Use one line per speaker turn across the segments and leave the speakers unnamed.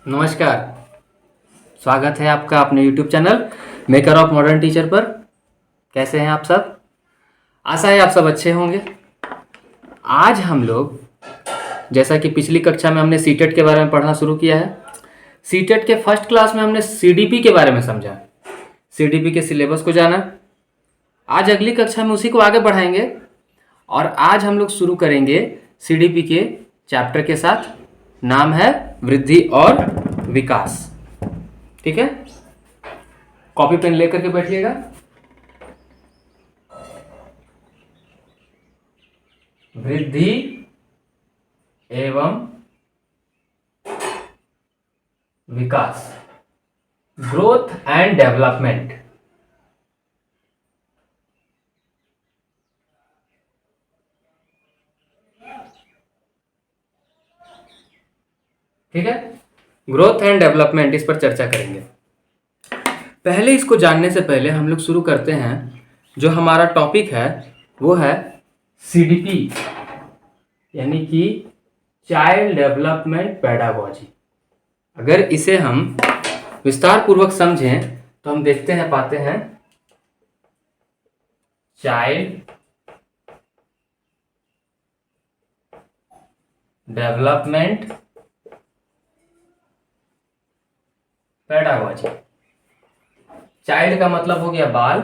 नमस्कार। स्वागत है आपका अपने YouTube channel maker of modern teacher पर। कैसे हैं आप सब? आशा है आप सब अच्छे होंगे। आज हम लोग, जैसा कि पिछली कक्षा में हमने सीटेट के बारे में पढ़ना शुरू किया है, सीटेट के फर्स्ट क्लास में हमने सीडीपी के बारे में समझा, सीडीपी के सिलेबस को जाना। आज अगली कक्षा में उसी को आगे बढ़ाएंगे और आज हम लोग शुरू करेंगे सीडीपी के चैप्टर के साथ। नाम है वृद्धि और विकास। ठीक है, कॉपी पेन लेकर के बैठिएगा। वृद्धि एवं विकास, ग्रोथ एंड डेवलपमेंट। ठीक है, ग्रोथ एंड डेवलपमेंट, इस पर चर्चा करेंगे। पहले इसको जानने से पहले हम लोग शुरू करते हैं। जो हमारा टॉपिक है वो है सीडीपी, यानी कि चाइल्ड डेवलपमेंट पेडागोजी। अगर इसे हम विस्तार पूर्वक समझें तो हम देखते हैं, पाते हैं चाइल्ड डेवलपमेंट पेडागोजी। चाइल्ड का मतलब हो गया बाल,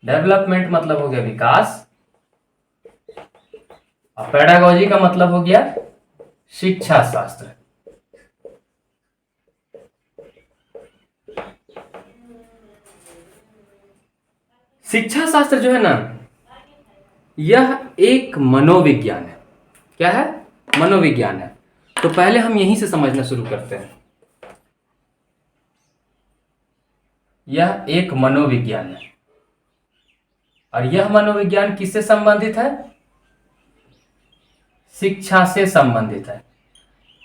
डेवलपमेंट मतलब हो गया विकास, और पेडागोजी का मतलब हो गया शिक्षा शास्त्र। शिक्षा शास्त्र जो है ना, यह एक मनोविज्ञान है। क्या है? मनोविज्ञान है। तो पहले हम यहीं से समझना शुरू करते हैं। यह एक मनोविज्ञान है और यह मनोविज्ञान किससे संबंधित है? शिक्षा से संबंधित है।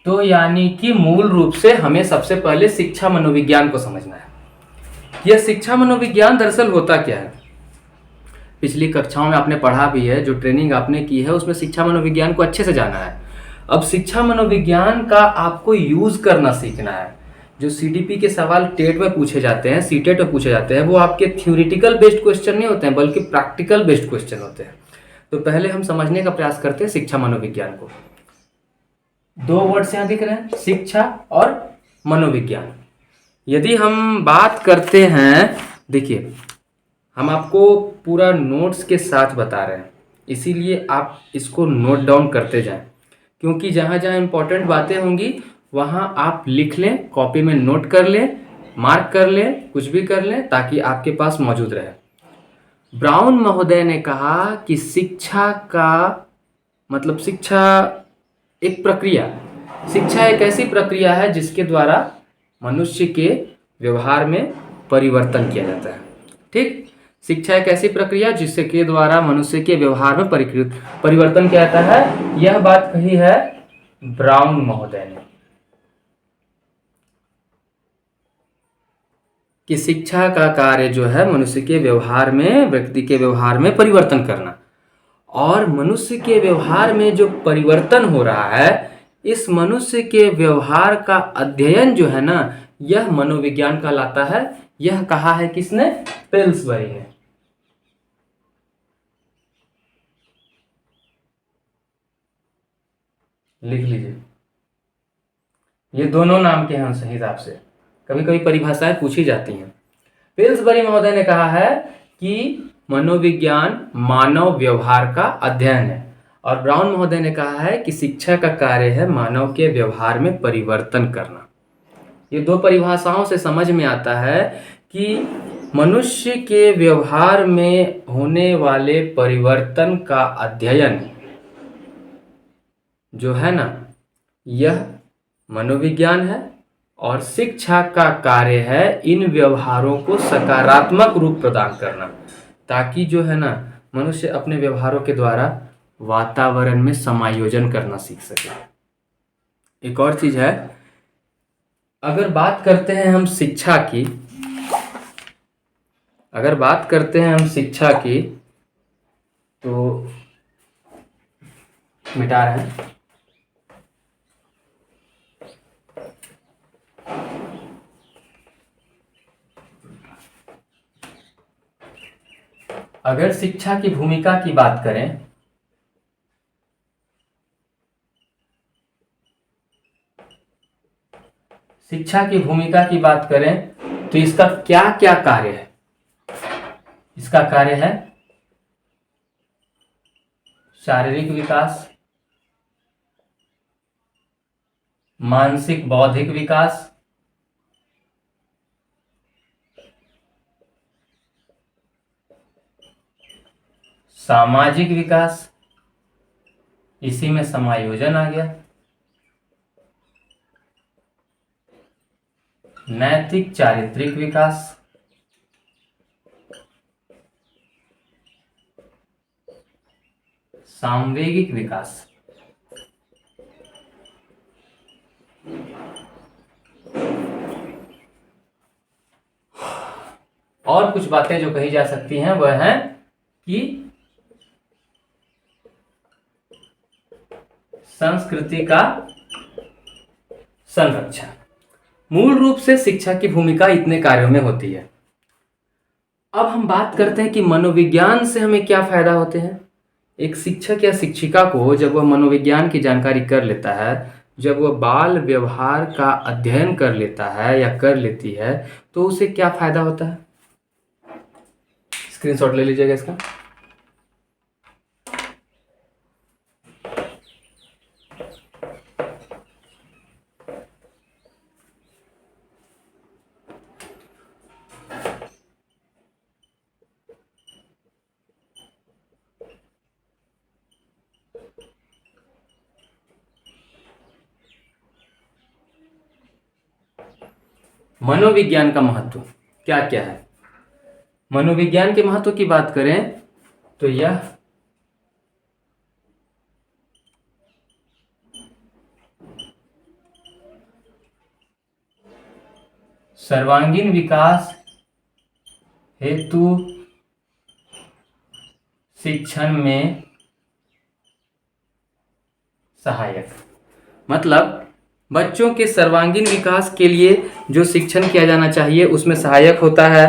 तो यानी कि मूल रूप से हमें सबसे पहले शिक्षा मनोविज्ञान को समझना है। यह शिक्षा मनोविज्ञान दरअसल होता क्या है? पिछली कक्षाओं में आपने पढ़ा भी है, जो ट्रेनिंग आपने की है उसमें शिक्षा मनोविज्ञान को अच्छे से जाना है। अब शिक्षा मनोविज्ञान का आपको यूज करना सीखना है। जो सीडीपी के सवाल टेट में पूछे जाते हैं, सीटेट में पूछे जाते हैं, वो आपके थ्योरेटिकल बेस्ड क्वेश्चन नहीं होते हैं, बल्कि प्रैक्टिकल बेस्ड क्वेश्चन होते हैं। तो पहले हम समझने का प्रयास करते हैं शिक्षा मनोविज्ञान को। दो वर्ड्स यहां दिख रहे हैं, शिक्षा और मनोविज्ञान। यदि हम बात करते हैं, देखिए हम आपको पूरा नोट्स के साथ बता रहे हैं, इसीलिए आप इसको नोट डाउन करते जाएं, क्योंकि जहाँ जहाँ इंपॉर्टेंट बातें होंगी वहाँ आप लिख लें, कॉपी में नोट कर लें, मार्क कर लें, कुछ भी कर लें, ताकि आपके पास मौजूद रहे। ब्राउन महोदय ने कहा कि शिक्षा का मतलब, शिक्षा एक प्रक्रिया, शिक्षा एक ऐसी प्रक्रिया है जिसके द्वारा मनुष्य के व्यवहार में परिवर्तन किया जाता है। ठीक, शिक्षा एक ऐसी प्रक्रिया जिससे के द्वारा मनुष्य के व्यवहार में परिवर्तन किया जाता है। यह बात कही है ब्राउन महोदय ने कि शिक्षा का कार्य जो है मनुष्य के व्यवहार में, व्यक्ति के व्यवहार में परिवर्तन करना। और मनुष्य के व्यवहार में जो परिवर्तन हो रहा है, इस मनुष्य के व्यवहार का अध्ययन जो है ना, यह मनोविज्ञान कहलाता है। यह कहा है किसने? पिल्सबरी ने। लिख लीजिए, ये दोनों नाम के हैं सही हिसाब से, कभी कभी परिभाषाएं पूछी जाती हैं। पिल्सबरी महोदय ने कहा है कि मनोविज्ञान मानव व्यवहार का अध्ययन है, और ब्राउन महोदय ने कहा है कि शिक्षा का कार्य है मानव के व्यवहार में परिवर्तन करना। ये दो परिभाषाओं से समझ में आता है कि मनुष्य के व्यवहार में होने वाले परिवर्तन का अध्ययन जो है ना, यह मनोविज्ञान है, और शिक्षा का कार्य है इन व्यवहारों को सकारात्मक रूप प्रदान करना, ताकि जो है ना मनुष्य अपने व्यवहारों के द्वारा वातावरण में समायोजन करना सीख सके। एक और चीज है, अगर बात करते हैं हम शिक्षा की, अगर बात करते हैं हम शिक्षा की, तो मिटा रहे हैं। अगर शिक्षा की भूमिका की बात करें तो इसका क्या क्या कार्य है? इसका कार्य है शारीरिक विकास, मानसिक बौद्धिक विकास, सामाजिक विकास, इसी में समायोजन आ गया, नैतिक चारित्रिक विकास, सामवेगिक विकास। और कुछ बातें जो कही जा सकती हैं वह है कि संस्कृति का संरक्षण। मूल रूप से शिक्षा की भूमिका इतने कार्यों में होती है। अब हम बात करते हैं कि मनोविज्ञान से हमें क्या फायदा होते हैं। एक शिक्षक या शिक्षिका को जब वह मनोविज्ञान की जानकारी कर लेता है, जब वह बाल व्यवहार का अध्ययन कर लेता है या कर लेती है, तो उसे क्या फायदा होता है? स्क्रीनशॉट ले लीजिएगा इसका। मनोविज्ञान का महत्व क्या क्या है? मनोविज्ञान के महत्व की बात करें तो यह सर्वांगीण विकास हेतु शिक्षण में सहायक, मतलब बच्चों के सर्वांगीण विकास के लिए जो शिक्षण किया जाना चाहिए उसमें सहायक होता है।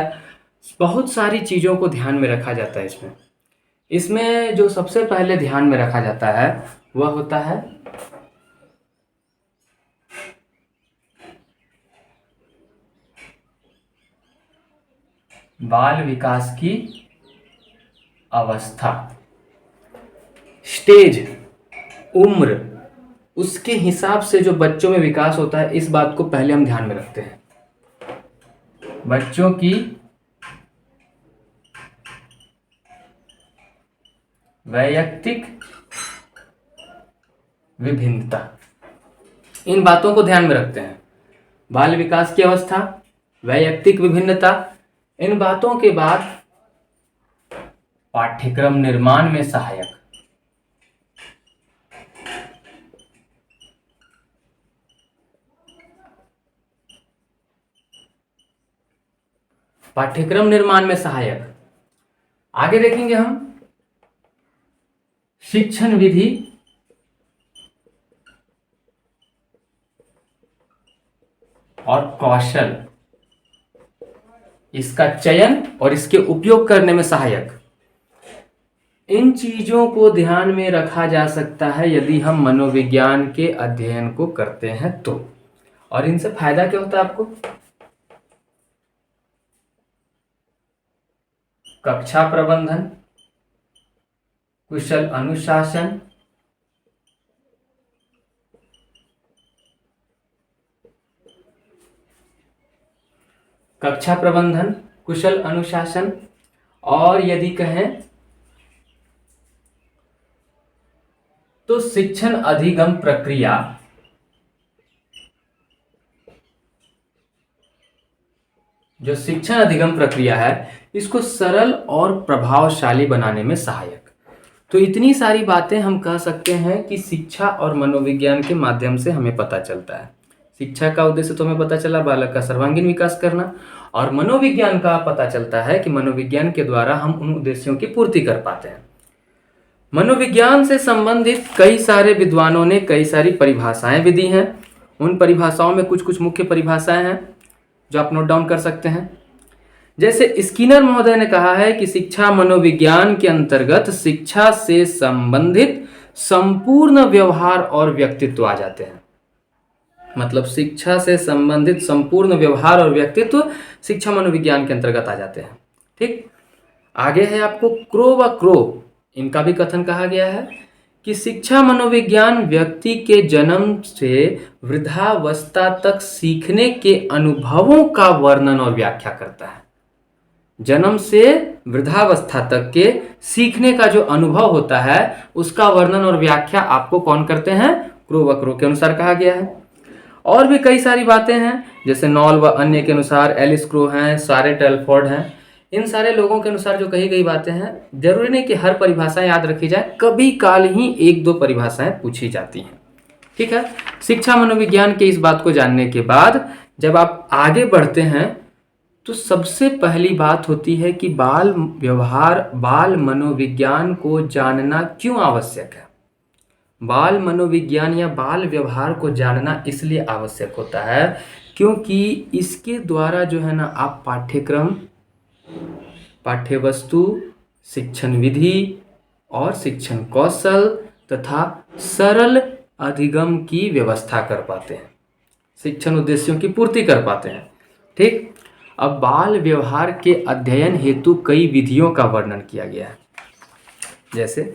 बहुत सारी चीज़ों को ध्यान में रखा जाता है इसमें जो सबसे पहले ध्यान में रखा जाता है वह होता है बाल विकास की अवस्था, स्टेज, उम्र, उसके हिसाब से जो बच्चों में विकास होता है, इस बात को पहले हम ध्यान में रखते हैं। बच्चों की वैयक्तिक विभिन्नता, इन बातों को ध्यान में रखते हैं। बाल विकास की अवस्था, वैयक्तिक विभिन्नता, इन बातों के बाद पाठ्यक्रम निर्माण में सहायक, पाठ्यक्रम निर्माण में सहायक। आगे देखेंगे हम शिक्षण विधि और कौशल, इसका चयन और इसके उपयोग करने में सहायक। इन चीजों को ध्यान में रखा जा सकता है यदि हम मनोविज्ञान के अध्ययन को करते हैं तो। और इनसे फायदा क्या होता है आपको? कक्षा प्रबंधन, कुशल अनुशासन, कक्षा प्रबंधन, कुशल अनुशासन, और यदि कहें तो शिक्षण अधिगम प्रक्रिया, जो शिक्षण अधिगम प्रक्रिया है इसको सरल और प्रभावशाली बनाने में सहायक। तो इतनी सारी बातें हम कह सकते हैं कि शिक्षा और मनोविज्ञान के माध्यम से हमें पता चलता है। शिक्षा का उद्देश्य तो हमें पता चला बालक का सर्वांगीण विकास करना, और मनोविज्ञान का पता चलता है कि मनोविज्ञान के द्वारा हम उन उद्देश्यों की पूर्ति कर पाते हैं। मनोविज्ञान से संबंधित कई सारे विद्वानों ने कई सारी परिभाषाएं भी दी हैं। उन परिभाषाओं में कुछ कुछ मुख्य परिभाषाएं हैं जो आप नोट डाउन कर सकते हैं। जैसे स्किनर महोदय ने कहा है कि शिक्षा मनोविज्ञान के अंतर्गत शिक्षा से संबंधित संपूर्ण व्यवहार और व्यक्तित्व आ जाते हैं। मतलब शिक्षा से संबंधित संपूर्ण व्यवहार और व्यक्तित्व शिक्षा मनोविज्ञान के अंतर्गत आ जाते हैं। ठीक, आगे है आपको क्रो व क्रो, इनका भी कथन कहा गया है कि शिक्षा मनोविज्ञान व्यक्ति के जन्म से वृद्धावस्था तक सीखने के अनुभवों का वर्णन और व्याख्या करता है। जन्म से वृद्धावस्था तक के सीखने का जो अनुभव होता है उसका वर्णन और व्याख्या आपको कौन करते हैं? क्रो व क्रो के अनुसार कहा गया है। और भी कई सारी बातें हैं, जैसे नॉल व अन्य के अनुसार एलिस क्रो हैं, सारे टेलफोर्ड हैं। इन सारे लोगों के अनुसार जो कही गई बातें हैं, जरूरी नहीं कि हर परिभाषा याद रखी जाए, कभी काल ही एक दो परिभाषाएं पूछी जाती हैं। ठीक है, शिक्षा मनोविज्ञान के इस बात को जानने के बाद जब आप आगे बढ़ते हैं तो सबसे पहली बात होती है कि बाल व्यवहार, बाल मनोविज्ञान को जानना क्यों आवश्यक है। बाल मनोविज्ञान या बाल व्यवहार को जानना इसलिए आवश्यक होता है क्योंकि इसके द्वारा जो है ना आप पाठ्यक्रम, पाठ्यवस्तु, शिक्षण विधि और शिक्षण कौशल तथा सरल अधिगम की व्यवस्था कर पाते हैं, शिक्षण उद्देश्यों की पूर्ति कर पाते हैं। ठीक, अब बाल व्यवहार के अध्ययन हेतु कई विधियों का वर्णन किया गया है। जैसे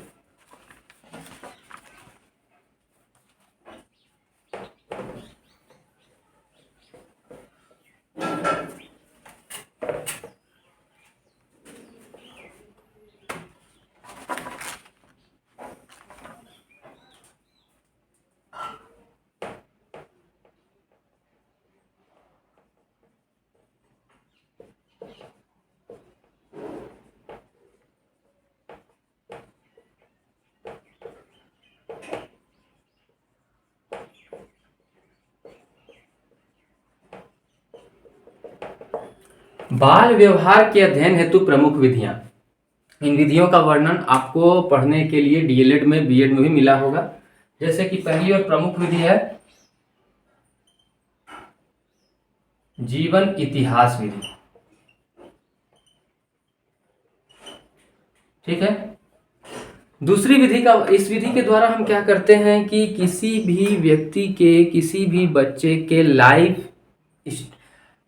बाल व्यवहार के अध्ययन हेतु प्रमुख विधियां, इन विधियों का वर्णन आपको पढ़ने के लिए डीएलएड में, बीएड में भी मिला होगा। जैसे कि पहली और प्रमुख विधि है जीवन इतिहास विधि। ठीक है, दूसरी विधि का, इस विधि के द्वारा हम क्या करते हैं कि किसी भी व्यक्ति के, किसी भी बच्चे के लाइफ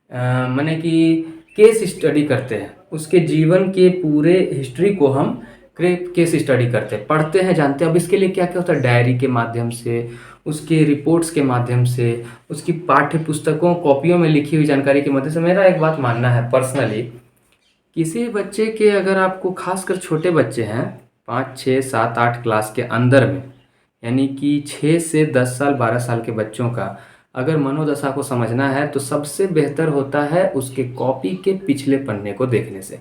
माने कि केस स्टडी करते हैं, उसके जीवन के पूरे हिस्ट्री को हम केस स्टडी करते हैं, पढ़ते हैं, जानते हैं। अब इसके लिए क्या क्या होता है, डायरी के माध्यम से, उसके रिपोर्ट्स के माध्यम से, उसकी पाठ्य पुस्तकों, कॉपियों में लिखी हुई जानकारी के माध्यम से। मेरा एक बात मानना है पर्सनली, किसी बच्चे के, अगर आपको खासकर छोटे बच्चे हैं 5, 6, 7, 8 क्लास के अंदर में, यानी कि 6 से 10 साल 12 साल के बच्चों का अगर मनोदशा को समझना है तो सबसे बेहतर होता है उसके कॉपी के पिछले पन्ने को देखने से।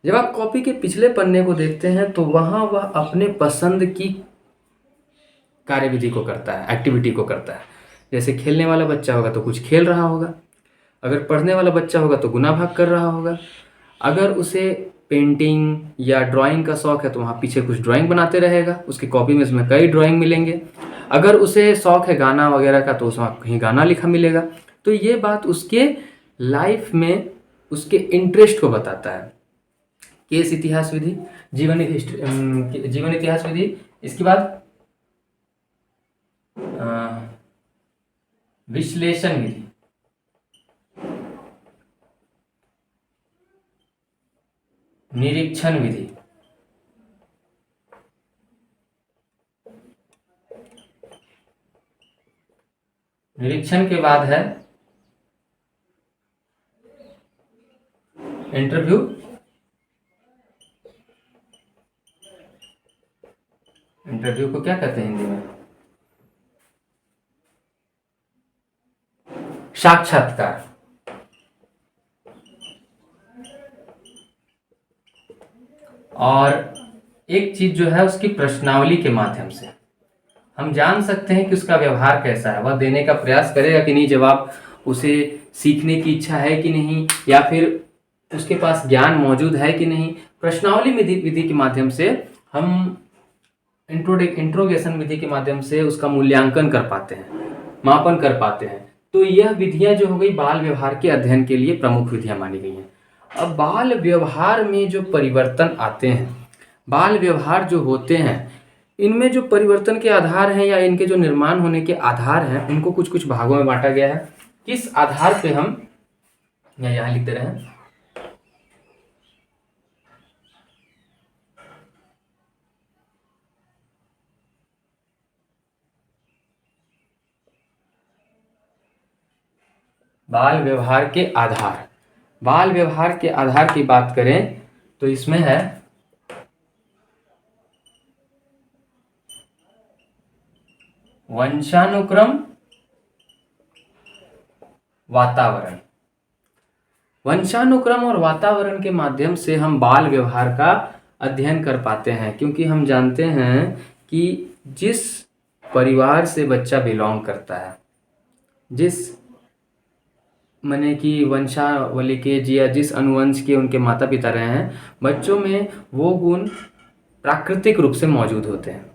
जब आप कॉपी के पिछले पन्ने को देखते हैं तो वहाँ वह अपने पसंद की कार्यविधि को करता है, एक्टिविटी को करता है। जैसे खेलने वाला बच्चा होगा तो कुछ खेल रहा होगा, अगर पढ़ने वाला बच्चा होगा तो गुना भाग कर रहा होगा, अगर उसे पेंटिंग या ड्राइंग का शौक है तो वहाँ पीछे कुछ ड्राइंग बनाते रहेगा, उसकी कॉपी में इसमें कई ड्राइंग मिलेंगे। अगर उसे शौक है गाना वगैरह का तो उसमें कहीं गाना लिखा मिलेगा। तो ये बात उसके लाइफ में उसके इंटरेस्ट को बताता है। केस इतिहास विधि, जीवन इतिहास विधि। इसके बाद विश्लेषण विधि, निरीक्षण विधि, निरीक्षण के बाद है इंटरव्यू, इंटरव्यू को क्या कहते हैं हिंदी में? साक्षात्कार। और एक चीज जो है उसकी प्रश्नावली के माध्यम से हम जान सकते हैं कि उसका व्यवहार कैसा है, वह देने का प्रयास करेगा कि नहीं जवाब, उसे सीखने की इच्छा है कि नहीं, या फिर उसके पास ज्ञान मौजूद है कि नहीं। प्रश्नावली विधि के माध्यम से हम इंट्रोगेशन विधि के माध्यम से उसका मूल्यांकन कर पाते हैं, मापन कर पाते हैं। तो यह विधियां जो हो गई बाल व्यवहार के अध्ययन के लिए प्रमुख विधियां मानी गई हैं। अब बाल व्यवहार में जो परिवर्तन आते हैं, बाल व्यवहार जो होते हैं, इनमें जो परिवर्तन के आधार हैं या इनके जो निर्माण होने के आधार हैं, उनको कुछ कुछ भागों में बांटा गया है। किस आधार पे हम यहाँ लिख दे रहे हैं। बाल व्यवहार के आधार, बाल व्यवहार के आधार की बात करें तो इसमें है वंशानुक्रम, वातावरण। वंशानुक्रम और वातावरण के माध्यम से हम बाल व्यवहार का अध्ययन कर पाते हैं, क्योंकि हम जानते हैं कि जिस परिवार से बच्चा बिलोंग करता है, जिस माने कि वंशावली के या जिस अनुवंश के उनके माता पिता रहे हैं, बच्चों में वो गुण प्राकृतिक रूप से मौजूद होते हैं।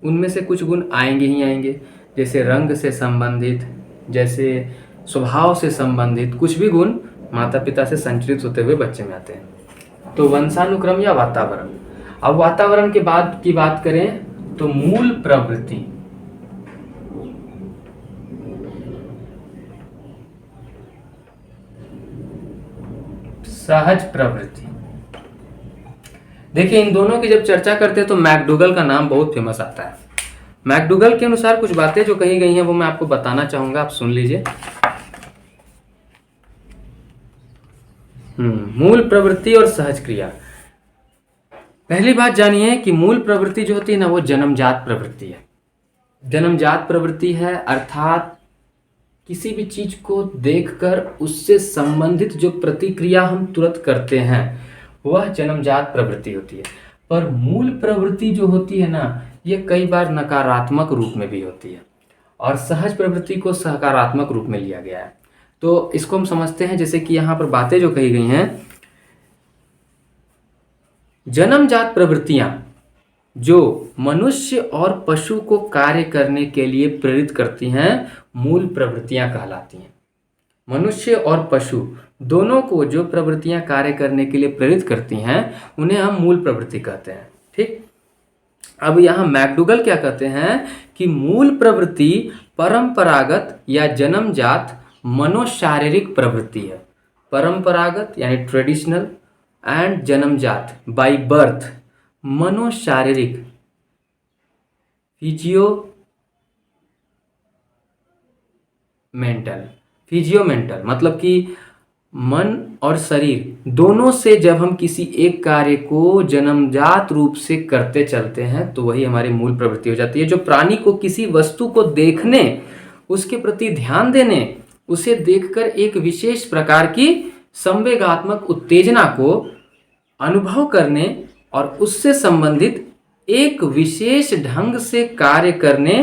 उनमें से कुछ गुण आएंगे ही आएंगे, जैसे रंग से संबंधित, जैसे स्वभाव से संबंधित कुछ भी गुण माता पिता से संचरित होते हुए बच्चे में आते हैं। तो वंशानुक्रम या वातावरण। अब वातावरण के बाद की बात करें तो मूल प्रवृत्ति, सहज प्रवृत्ति। देखिए, इन दोनों की जब चर्चा करते हैं तो मैकडूगल का नाम बहुत फेमस आता है। मैकडूगल के अनुसार कुछ बातें जो कही गई हैं वो मैं आपको बताना चाहूंगा, आप सुन लीजिए। मूल प्रवृत्ति और सहज क्रिया। पहली बात जानिए कि मूल प्रवृत्ति जो होती है ना, वो जन्मजात प्रवृत्ति है। जन्मजात प्रवृत्ति है, अर्थात किसी भी चीज को देखकर उससे संबंधित जो प्रतिक्रिया हम तुरंत करते हैं, वह जन्मजात प्रवृत्ति होती है। पर मूल प्रवृत्ति जो होती है ना, ये कई बार नकारात्मक रूप में भी होती है, और सहज प्रवृत्ति को सकारात्मक रूप में लिया गया है। तो इसको हम समझते हैं, जैसे कि यहाँ पर बातें जो कही गई हैं, जन्मजात प्रवृत्तियां जो मनुष्य और पशु को कार्य करने के लिए प्रेरित करती हैं, मूल प्रवृत्तियां कहलाती हैं। मनुष्य और पशु दोनों को जो प्रवृत्तियां कार्य करने के लिए प्रेरित करती हैं, उन्हें हम मूल प्रवृत्ति कहते हैं। ठीक। अब यहाँ मैकडूगल क्या कहते हैं कि मूल प्रवृत्ति परंपरागत या जन्मजात मनोशारीरिक प्रवृत्ति है। परंपरागत यानी ट्रेडिशनल, एंड जन्मजात बाय बर्थ मनोशारीरिक, फिजियोमेंटल मतलब कि मन और शरीर दोनों से जब हम किसी एक कार्य को जन्मजात रूप से करते चलते हैं तो वही हमारी मूल प्रवृत्ति हो जाती है। जो प्राणी को किसी वस्तु को देखने, उसके प्रति ध्यान देने, उसे देखकर एक विशेष प्रकार की संवेगात्मक उत्तेजना को अनुभव करने और उससे संबंधित एक विशेष ढंग से कार्य करने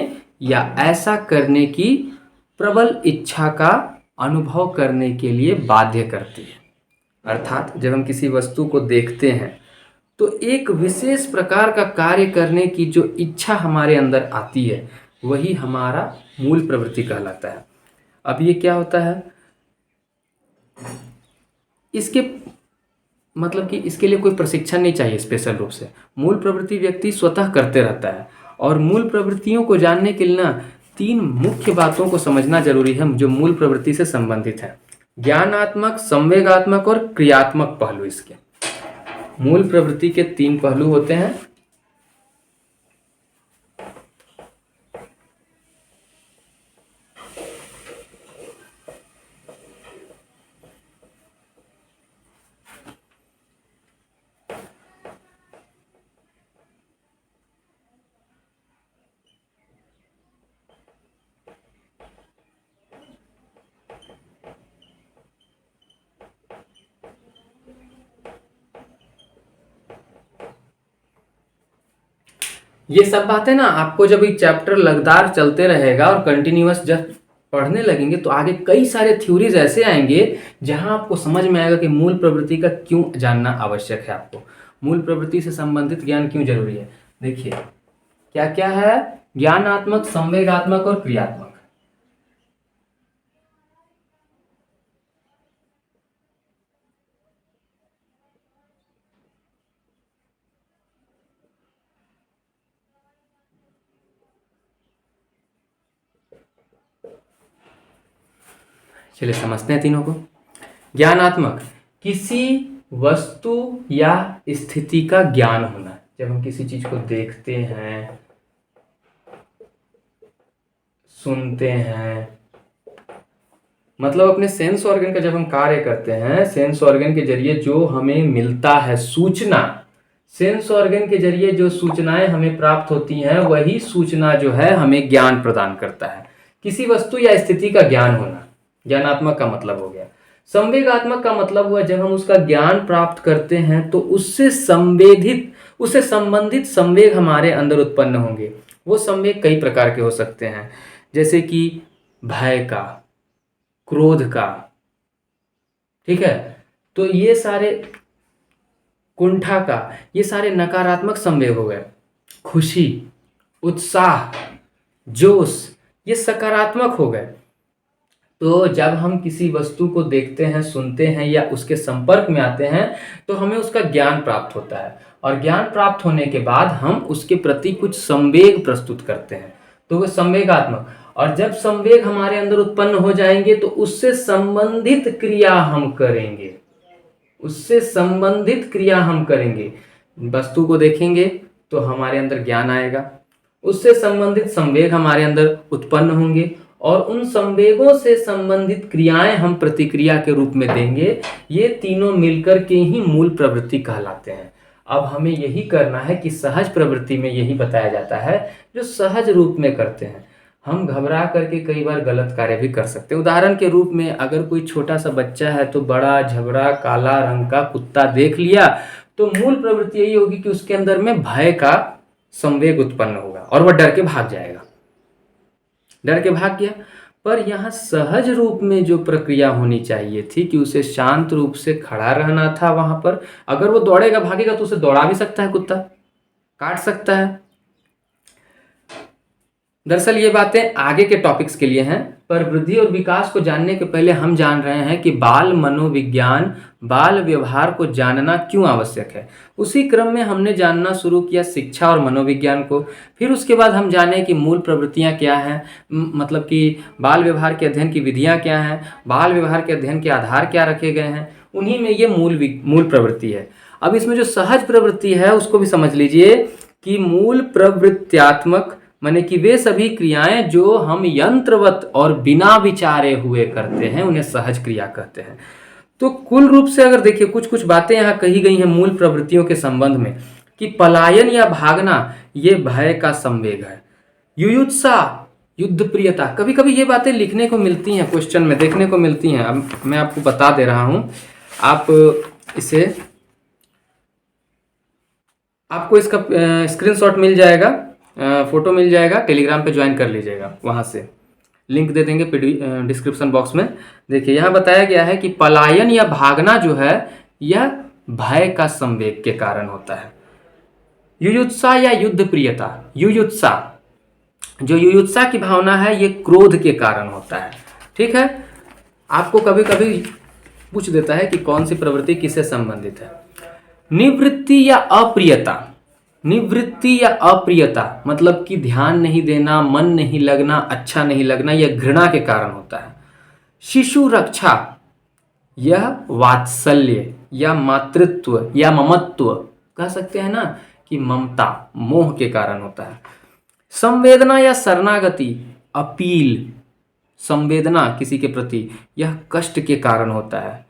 या ऐसा करने की प्रबल इच्छा का अनुभव करने के लिए बाध्य करती है। अर्थात जब हम किसी वस्तु को देखते हैं तो एक विशेष प्रकार का कार्य करने की जो इच्छा हमारे अंदर आती है, वही हमारा मूल प्रवृत्ति कहलाता है। अब ये क्या होता है, इसके मतलब कि इसके लिए कोई प्रशिक्षण नहीं चाहिए स्पेशल रूप से। मूल प्रवृत्ति व्यक्ति स्वतः करते रहता है, और मूल प्रवृत्तियों को जानने के लिए ना 3 मुख्य बातों को समझना जरूरी है जो मूल प्रवृत्ति से संबंधित है। ज्ञानात्मक, संवेगात्मक और क्रियात्मक पहलू। इसके मूल प्रवृत्ति के 3 पहलू होते हैं। ये सब बातें ना आपको जब ये चैप्टर लगातार चलते रहेगा और कंटिन्यूअस जब पढ़ने लगेंगे तो आगे कई सारे थ्योरीज ऐसे आएंगे जहां आपको समझ में आएगा कि मूल प्रवृत्ति का क्यों जानना आवश्यक है। आपको मूल प्रवृत्ति से संबंधित ज्ञान क्यों जरूरी है। देखिए क्या क्या है, ज्ञानात्मक, संवेगात्मक और क्रियात्मक। चलिए समझते हैं तीनों को। ज्ञानात्मक, किसी वस्तु या स्थिति का ज्ञान होना। जब हम किसी चीज को देखते हैं, सुनते हैं, मतलब अपने सेंस ऑर्गन का जब हम कार्य करते हैं, सेंस ऑर्गन के जरिए जो हमें मिलता है सूचना, सेंस ऑर्गन के जरिए जो सूचनाएं हमें प्राप्त होती हैं, वही सूचना जो है हमें ज्ञान प्रदान करता है। किसी वस्तु या स्थिति का ज्ञान होना ज्ञानात्मक का मतलब हो गया। संवेगात्मक का मतलब हुआ जब हम उसका ज्ञान प्राप्त करते हैं तो उससे संबंधित संवेग हमारे अंदर उत्पन्न होंगे। वो संवेग कई प्रकार के हो सकते हैं, जैसे कि भय का, क्रोध का, ठीक है। तो ये सारे, कुंठा का, ये सारे नकारात्मक संवेग हो गए। खुशी, उत्साह, जोश, ये सकारात्मक हो गए। तो जब हम किसी वस्तु को देखते हैं, सुनते हैं या उसके संपर्क में आते हैं तो हमें उसका ज्ञान प्राप्त होता है, और ज्ञान प्राप्त होने के बाद हम उसके प्रति कुछ संवेग प्रस्तुत करते हैं, तो वो संवेगात्मक। और जब संवेग हमारे अंदर उत्पन्न हो जाएंगे तो उससे संबंधित क्रिया हम करेंगे, उससे संबंधित क्रिया हम करेंगे। वस्तु को देखेंगे तो हमारे अंदर ज्ञान आएगा, उससे संबंधित संवेग हमारे अंदर उत्पन्न होंगे, और उन संवेगों से संबंधित क्रियाएं हम प्रतिक्रिया के रूप में देंगे। ये तीनों मिलकर के ही मूल प्रवृत्ति कहलाते हैं। अब हमें यही करना है कि सहज प्रवृत्ति में यही बताया जाता है जो सहज रूप में करते हैं। हम घबरा करके कई बार गलत कार्य भी कर सकते हैं। उदाहरण के रूप में अगर कोई छोटा सा बच्चा है तो बड़ा झगड़ा काला रंग का कुत्ता देख लिया तो मूल प्रवृत्ति यही होगी कि उसके अंदर में भय का संवेग उत्पन्न होगा और वह डर के भाग जाएगा, डर के भाग गया। पर यहाँ सहज रूप में जो प्रक्रिया होनी चाहिए थी कि उसे शांत रूप से खड़ा रहना था वहां पर। अगर वो दौड़ेगा भागेगा तो उसे दौड़ा भी सकता है, कुत्ता काट सकता है। दरअसल ये बातें आगे के टॉपिक्स के लिए हैं, पर वृद्धि और विकास को जानने के पहले हम जान रहे हैं कि बाल मनोविज्ञान, बाल व्यवहार को जानना क्यों आवश्यक है। उसी क्रम में हमने जानना शुरू किया शिक्षा और मनोविज्ञान को। फिर उसके बाद हम जाने कि मूल प्रवृत्तियां क्या हैं, मतलब कि बाल व्यवहार के अध्ययन की विधियां क्या हैं, बाल व्यवहार के अध्ययन के आधार क्या रखे गए हैं। उन्हीं में ये मूल प्रवृत्ति है। अब इसमें जो सहज प्रवृत्ति है उसको भी समझ लीजिए कि मूल प्रवृत्त्यात्मक माने कि वे सभी क्रियाएं जो हम यंत्रवत और बिना विचारे हुए करते हैं उन्हें सहज क्रिया कहते हैं। तो कुल रूप से अगर देखिए कुछ कुछ बातें यहाँ कही गई हैं मूल प्रवृत्तियों के संबंध में कि पलायन या भागना ये भय का संवेग है। युयुत्सा, युद्ध प्रियता, कभी कभी ये बातें लिखने को मिलती हैं, क्वेश्चन में देखने को मिलती हैं। अब मैं आपको बता दे रहा हूँ, आप इसे, आपको इसका स्क्रीनशॉट मिल जाएगा, फोटो मिल जाएगा, टेलीग्राम पे ज्वाइन कर लीजिएगा, वहाँ से लिंक दे देंगे डिस्क्रिप्शन बॉक्स में। देखिए यहाँ बताया गया है कि पलायन या भागना जो है यह भय का संवेग के कारण होता है। युयुत्सा या युद्ध प्रियता, युयुत्सा, जो युयुत्सा की भावना है ये क्रोध के कारण होता है। ठीक है, आपको कभी कभी पूछ देता है कि कौन सी प्रवृत्ति किससे संबंधित है। निवृत्ति या अप्रियता, निवृत्ति या अप्रियता मतलब कि ध्यान नहीं देना, मन नहीं लगना, अच्छा नहीं लगना, यह घृणा के कारण होता है। शिशु रक्षा, यह वात्सल्य या मातृत्व या ममत्व कह सकते हैं ना कि ममता, मोह के कारण होता है। संवेदना या शरणागति, अपील, संवेदना किसी के प्रति, यह कष्ट के कारण होता है।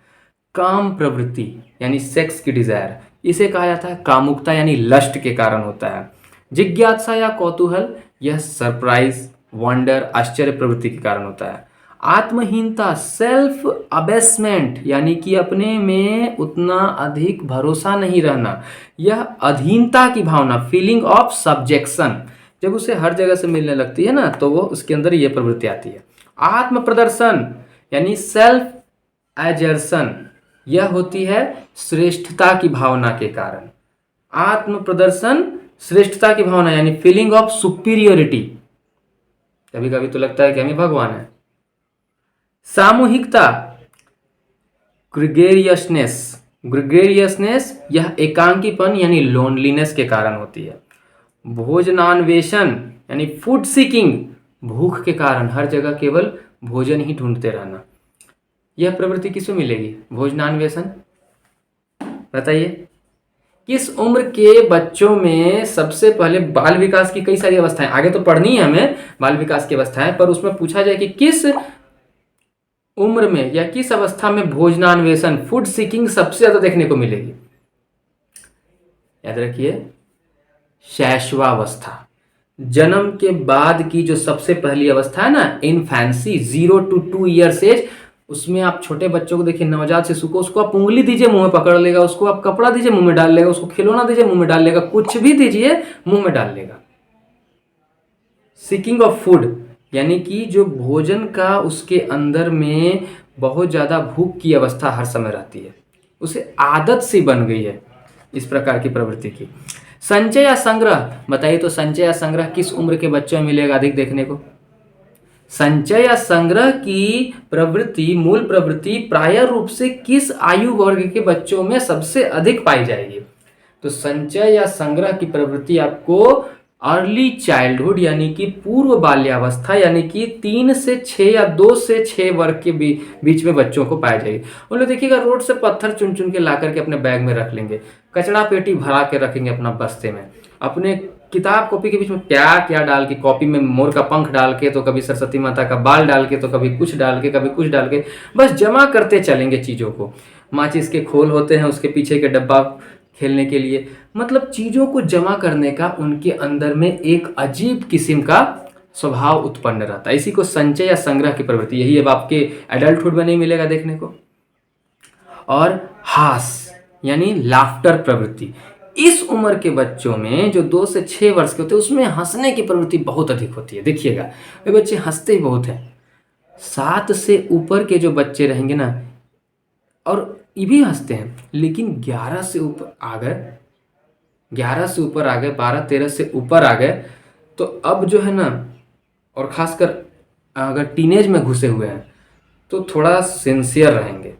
काम प्रवृत्ति यानी सेक्स की डिजायर, इसे कहा जाता है कामुकता यानी लस्ट के कारण होता है। जिज्ञासा या कौतूहल, यह सरप्राइज, वंडर, आश्चर्य प्रवृत्ति के कारण होता है। आत्महीनता, सेल्फ अबेसमेंट यानी कि अपने में उतना अधिक भरोसा नहीं रहना, यह अधीनता की भावना, फीलिंग ऑफ सब्जेक्शन, जब उसे हर जगह से मिलने लगती है ना तो वो उसके अंदर ये प्रवृत्ति आती है। आत्म प्रदर्शन यानी सेल्फ एजर्सन, यह होती है श्रेष्ठता की भावना के कारण। आत्म प्रदर्शन, श्रेष्ठता की भावना यानी फीलिंग ऑफ सुपीरियोरिटी, कभी कभी तो लगता है कि हम ही भगवान है। सामूहिकता, ग्रेगेरियसनेस, ग्रेगेरियसनेस यह एकांकीपन यानी लोनलीनेस के कारण होती है। भोजनान्वेषण यानी फूड सीकिंग, भूख के कारण हर जगह केवल भोजन ही ढूंढते रहना। यह प्रवृत्ति किसमें मिलेगी? भोजनान्वेषण। बताइए, किस उम्र के बच्चों में सबसे पहले बाल विकास की कई सारी अवस्थाएं, आगे तो पढ़नी है हमें बाल विकास की अवस्थाएं, पर उसमें पूछा जाए कि किस उम्र में या किस अवस्था में भोजनान्वेषण, फूड सीकिंग सबसे ज्यादा देखने को मिलेगी? याद रखिए, शैशवावस्था। जन्म के बाद की जो सबसे पहली अवस्था है ना, इनफैंसी, 0 to 2 ईयर्स एज, उसमें आप छोटे बच्चों को देखिए, नवजात शिशु को, उसको आप उंगली दीजिए मुंह में पकड़ लेगा, उसको आप कपड़ा दीजिए मुंह में डाल लेगा, उसको खिलौना दीजिए मुंह में डाल लेगा, कुछ भी दीजिए मुंह में डाल लेगा। सीकिंग ऑफ फूड, यानी कि जो भोजन का उसके अंदर में बहुत ज़्यादा भूख की अवस्था हर समय रहती है, उसे आदत सी बन गई है इस प्रकार की प्रवृत्ति की। संचय या संग्रह, बताइए तो संचय या संग्रह किस उम्र के बच्चों में मिलेगा अधिक देखने को? संचय या संग्रह की प्रवृत्ति, मूल प्रवृत्ति प्राय रूप से किस आयु वर्ग के बच्चों में सबसे अधिक पाई जाएगी? तो संचय या संग्रह की प्रवृत्ति आपको अर्ली चाइल्डहुड यानी कि पूर्व बाल्यावस्था, यानी कि 3 से 6 या 2 से 6 वर्ग के बीच में बच्चों को पाई जाएगी। उन लोग देखिएगा रोड से पत्थर चुन चुन के ला करके अपने बैग में रख लेंगे, कचड़ा पेटी भरा के रखेंगे अपना बस्ते में, अपने किताब कॉपी के बीच में क्या क्या डाल के, कॉपी में मोर का पंख डाल के, तो कभी सरस्वती माता का बाल डाल के, तो कभी कुछ डाल के, कभी कुछ डाल के, बस जमा करते चलेंगे चीज़ों को। माचिस के खोल होते हैं, उसके पीछे के डब्बा खेलने के लिए, मतलब चीज़ों को जमा करने का उनके अंदर में एक अजीब किस्म का स्वभाव उत्पन्न रहता है। इसी को संचय या संग्रह की प्रवृत्ति, यही अब आपके एडल्टहुड में नहीं मिलेगा देखने को। और हास यानी लाफ्टर प्रवृत्ति, इस उम्र के बच्चों में जो 2 से 6 वर्ष के होते हैं, उसमें हंसने की प्रवृत्ति बहुत अधिक होती है। देखिएगा वे बच्चे हंसते ही बहुत हैं। 7 से ऊपर के जो बच्चे रहेंगे ना, और ये भी हंसते हैं, लेकिन 11 से ऊपर आ गए, 11 से ऊपर आ गए, 12 13 से ऊपर आ गए, तो अब जो है ना, और खासकर अगर टीनेज में घुसे हुए हैं तो थोड़ा सिंसियर रहेंगे।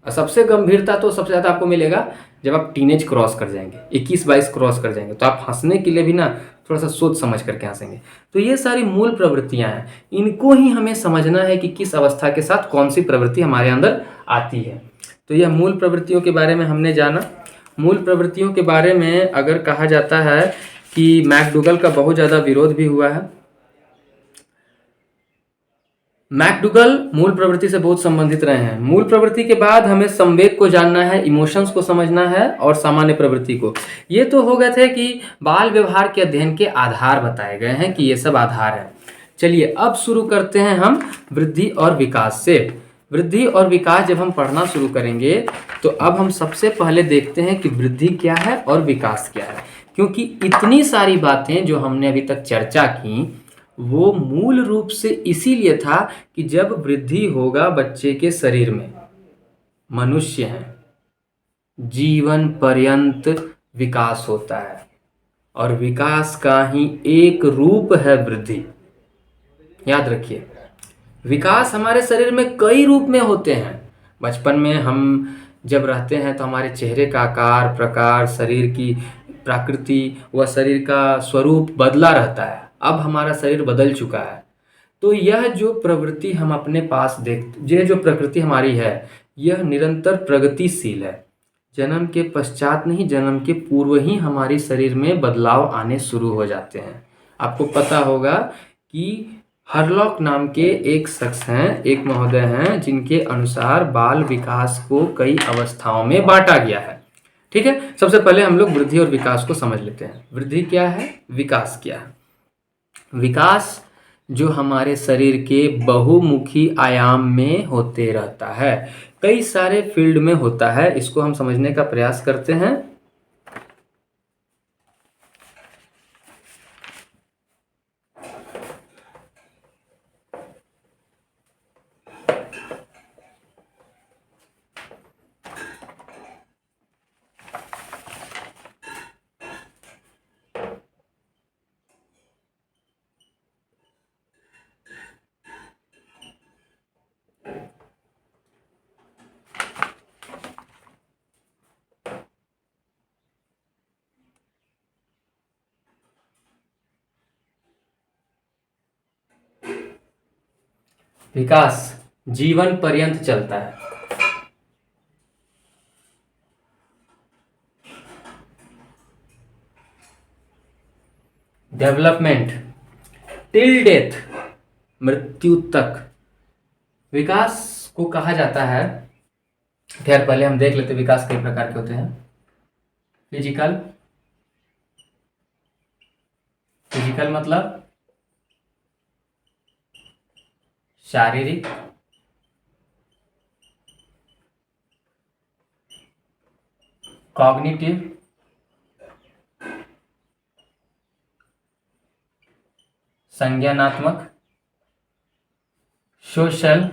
और सबसे गंभीरता तो सबसे ज़्यादा आपको मिलेगा जब आप टीनेज क्रॉस कर जाएंगे, 21 22 क्रॉस कर जाएंगे, तो आप हंसने के लिए भी ना थोड़ा सा सोच समझ करके हंसेंगे। तो ये सारी मूल प्रवृत्तियां हैं, इनको ही हमें समझना है कि किस अवस्था के साथ कौन सी प्रवृत्ति हमारे अंदर आती है। तो यह मूल प्रवृत्तियों के बारे में हमने जाना। मूल प्रवृत्तियों के बारे में अगर कहा जाता है कि मैकडूगल का बहुत ज़्यादा विरोध भी हुआ है। मैकडूगल मूल प्रवृत्ति से बहुत संबंधित रहे हैं। मूल प्रवृत्ति के बाद हमें संवेग को जानना है, इमोशंस को समझना है, और सामान्य प्रवृत्ति को। ये तो हो गए थे कि बाल व्यवहार के अध्ययन के आधार बताए गए हैं कि ये सब आधार है। चलिए अब शुरू करते हैं हम वृद्धि और विकास से। वृद्धि और विकास जब हम पढ़ना शुरू करेंगे तो अब हम सबसे पहले देखते हैं कि वृद्धि क्या है और विकास क्या है, क्योंकि इतनी सारी बातें जो हमने अभी तक चर्चा की वो मूल रूप से इसीलिए था कि जब वृद्धि होगा बच्चे के शरीर में, मनुष्य है, जीवन पर्यंत विकास होता है, और विकास का ही एक रूप है वृद्धि। याद रखिए, विकास हमारे शरीर में कई रूप में होते हैं। बचपन में हम जब रहते हैं तो हमारे चेहरे का आकार, प्रकार, शरीर की प्रकृति व शरीर का स्वरूप बदला रहता है। अब हमारा शरीर बदल चुका है, तो यह जो प्रवृत्ति हम अपने पास देखते, ये जो प्रकृति हमारी है, यह निरंतर प्रगतिशील है। जन्म के पश्चात नहीं, जन्म के पूर्व ही हमारी शरीर में बदलाव आने शुरू हो जाते हैं। आपको पता होगा कि हरलॉक नाम के एक शख्स हैं, एक महोदय हैं, जिनके अनुसार बाल विकास को कई अवस्थाओं में बांटा गया है। ठीक है, सबसे पहले हम लोग वृद्धि और विकास को समझ लेते हैं। वृद्धि क्या है, विकास क्या है? विकास जो हमारे शरीर के बहुमुखी आयाम में होते रहता है, कई सारे फील्ड में होता है, इसको हम समझने का प्रयास करते हैं। विकास जीवन पर्यंत चलता है। डेवलपमेंट टिल डेथ, मृत्यु तक विकास को कहा जाता है। खैर पहले हम देख लेते विकास कई प्रकार के होते हैं। फिजिकल, फिजिकल मतलब शारीरिक, कॉग्निटिव, संज्ञानात्मक, सोशल,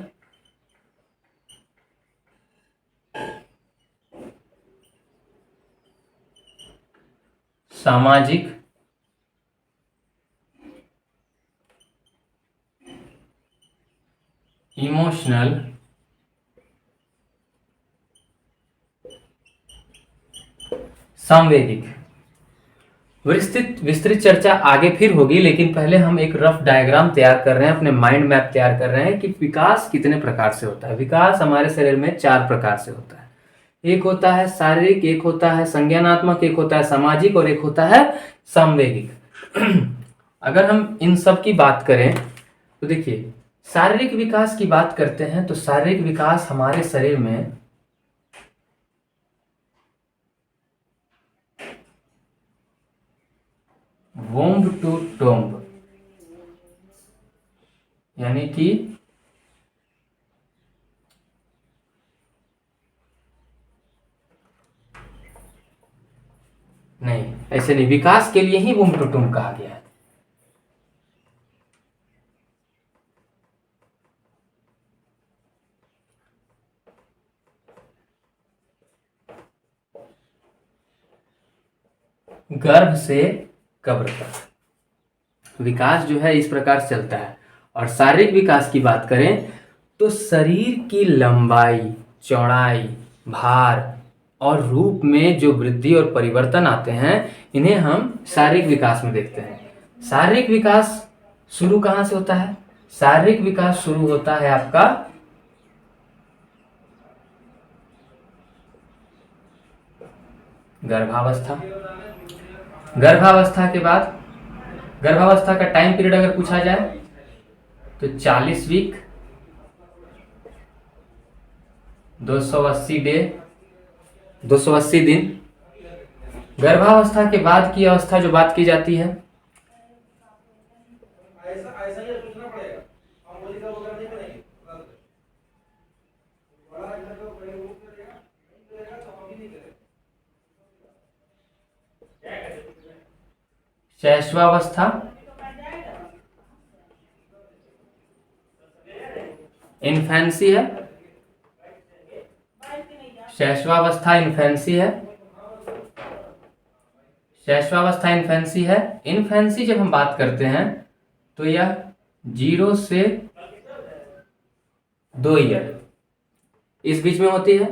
सामाजिक, इमोशनल, सांवेगिक। विस्तृत विस्तृत चर्चा आगे फिर होगी, लेकिन पहले हम एक रफ डायग्राम तैयार कर रहे हैं, अपने माइंड मैप तैयार कर रहे हैं कि विकास कितने प्रकार से होता है। विकास हमारे शरीर में 4 प्रकार से होता है। एक होता है शारीरिक, एक होता है संज्ञानात्मक, एक होता है सामाजिक और एक होता है सांवेगिक। अगर हम इन सब की बात करें तो देखिए, शारीरिक विकास की बात करते हैं तो शारीरिक विकास हमारे शरीर में वोम्ब टू टोम्ब, यानी कि नहीं, ऐसे नहीं, विकास के लिए ही वोम्ब टू टोम्ब कहा गया है। गर्भ से कब्र तक विकास जो है इस प्रकार से चलता है। और शारीरिक विकास की बात करें तो शरीर की लंबाई, चौड़ाई, भार और रूप में जो वृद्धि और परिवर्तन आते हैं, इन्हें हम शारीरिक विकास में देखते हैं। शारीरिक विकास शुरू कहाँ से होता है? शारीरिक विकास शुरू होता है आपका गर्भावस्था। गर्भावस्था के बाद, गर्भावस्था का टाइम पीरियड अगर पूछा जाए तो 40 वीक, 280 डे, 280 दिन। गर्भावस्था के बाद की अवस्था जो बात की जाती है, शैशवावस्था, इन्फेंसी है, शैशवावस्था इन्फेंसी है, शैशवावस्था इन्फेंसी है। इन्फेंसी जब हम बात करते हैं तो यह 0 से 2 ईयर इस बीच में होती है।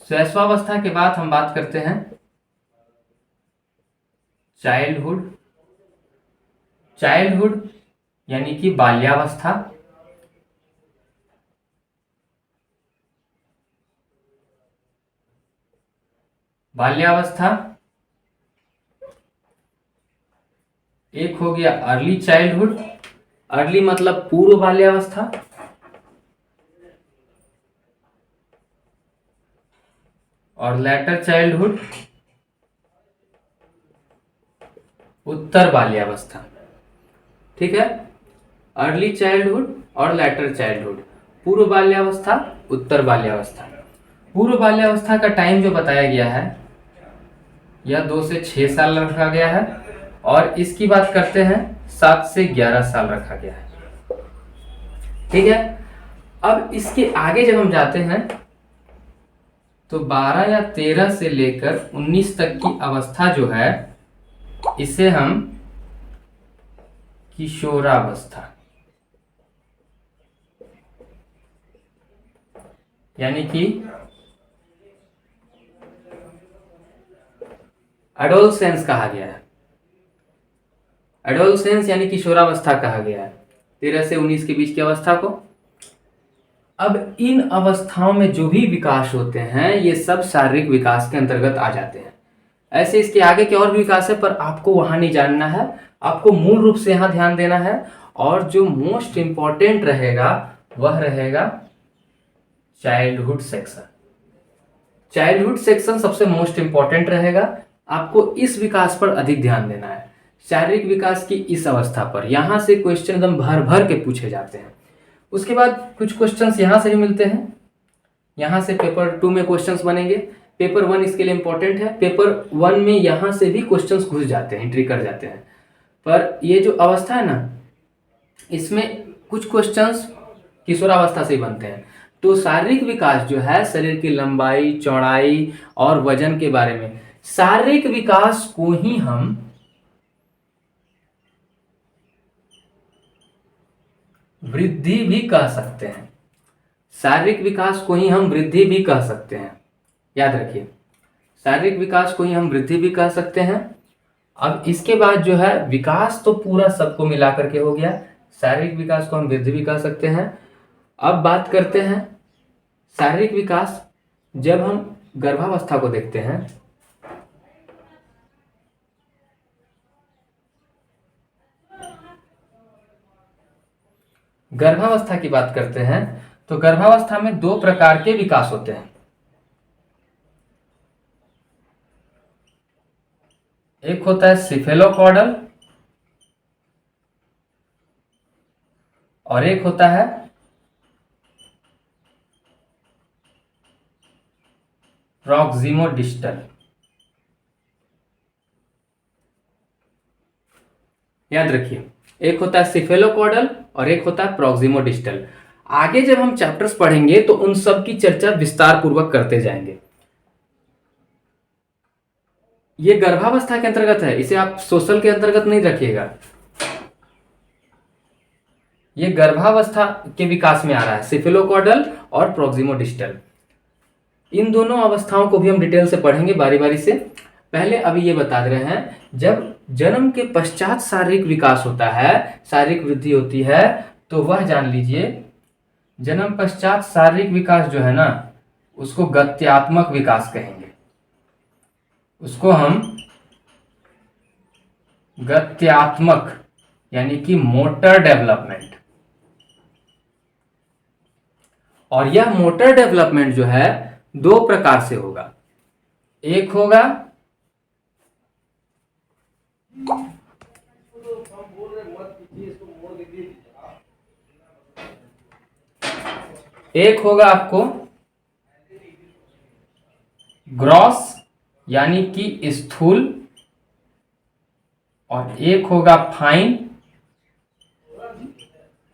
शैशवावस्था के बाद हम बात करते हैं चाइल्डहुड। चाइल्डहुड यानी कि बाल्यावस्था। बाल्यावस्था एक हो गया अर्ली चाइल्डहुड। अर्ली मतलब पूर्व बाल्यावस्था। और लेटर चाइल्डहुड उत्तर बाल्यावस्था। ठीक है, अर्ली चाइल्डहुड और लेटर चाइल्डहुड, पूर्व बाल्यावस्था, उत्तर बाल्यावस्था। पूर्व बाल्यावस्था का टाइम जो बताया गया है यह 2 से 6 साल रखा गया है, और इसकी बात करते हैं 7 से 11 साल रखा गया है। ठीक है, अब इसके आगे जब हम जाते हैं तो 12 या 13 से लेकर 19 तक की अवस्था जो है इसे हम किशोरावस्था, यानी कि एडोलसेंस कहा गया है। एडोलसेंस यानी किशोरावस्था कहा गया है 13 से 19 के बीच की अवस्था को। अब इन अवस्थाओं में जो भी विकास होते हैं ये सब शारीरिक विकास के अंतर्गत आ जाते हैं। ऐसे इसके आगे के और भी विकास है पर आपको वहां नहीं जानना है, आपको मूल रूप से यहाँ ध्यान देना है। और जो मोस्ट इंपॉर्टेंट रहेगा वह रहेगा चाइल्डहुड सेक्शन। चाइल्डहुड सेक्शन सबसे मोस्ट इंपॉर्टेंट रहेगा, आपको इस विकास पर अधिक ध्यान देना है, शारीरिक विकास की इस अवस्था पर। यहां से क्वेश्चन एकदम भर भर के पूछे जाते हैं। उसके बाद कुछ क्वेश्चंस यहां से भी मिलते हैं, यहां से पेपर 2 में क्वेश्चंस बनेंगे। पेपर 1 इसके लिए इंपॉर्टेंट है, पेपर 1 में यहां से भी क्वेश्चंस घुस जाते हैं, एंट्री कर जाते हैं। पर ये जो अवस्था है ना, इसमें कुछ क्वेश्चंस किशोरावस्था से ही बनते हैं। तो शारीरिक विकास जो है, शरीर की लंबाई, चौड़ाई और वजन के बारे में, शारीरिक विकास को ही हम वृद्धि भी कह सकते हैं। शारीरिक विकास को ही हम वृद्धि भी कह सकते हैं, याद रखिए, शारीरिक विकास को ही हम वृद्धि भी कह सकते हैं। अब इसके बाद जो है विकास तो पूरा सबको मिला करके हो गया, शारीरिक विकास को हम वृद्धि भी कह सकते हैं। अब बात करते हैं शारीरिक विकास, जब हम गर्भावस्था को देखते हैं, गर्भावस्था की बात करते हैं तो गर्भावस्था में 2 प्रकार के विकास होते हैं। एक होता है सिफेलोकॉर्डल और एक होता है प्रॉक्सिमोडिस्टल। याद रखिए, एक होता है सिफेलोकॉर्डल और एक होता है प्रॉक्सिमोडिस्टल। आगे जब हम चैप्टर्स पढ़ेंगे तो उन सब की चर्चा विस्तार पूर्वक करते जाएंगे। ये गर्भावस्था के अंतर्गत है, इसे आप सोशल के अंतर्गत नहीं रखिएगा। ये गर्भावस्था के विकास में आ रहा है, सिफेलोकॉर्डल और प्रॉक्सिमोडिस्टल। इन दोनों अवस्थाओं को भी हम डिटेल से पढ़ेंगे बारी बारी से। पहले अभी ये बता दे रहे हैं, जब जन्म के पश्चात शारीरिक विकास होता है, शारीरिक वृद्धि होती है, तो वह जान लीजिए जन्म पश्चात शारीरिक विकास जो है ना, उसको गत्यात्मक विकास कहेंगे। उसको हम गत्यात्मक यानी कि मोटर डेवलपमेंट। और यह मोटर डेवलपमेंट जो है 2 प्रकार से होगा। एक होगा आपको ग्रॉस यानी कि स्थूल, और एक होगा फाइन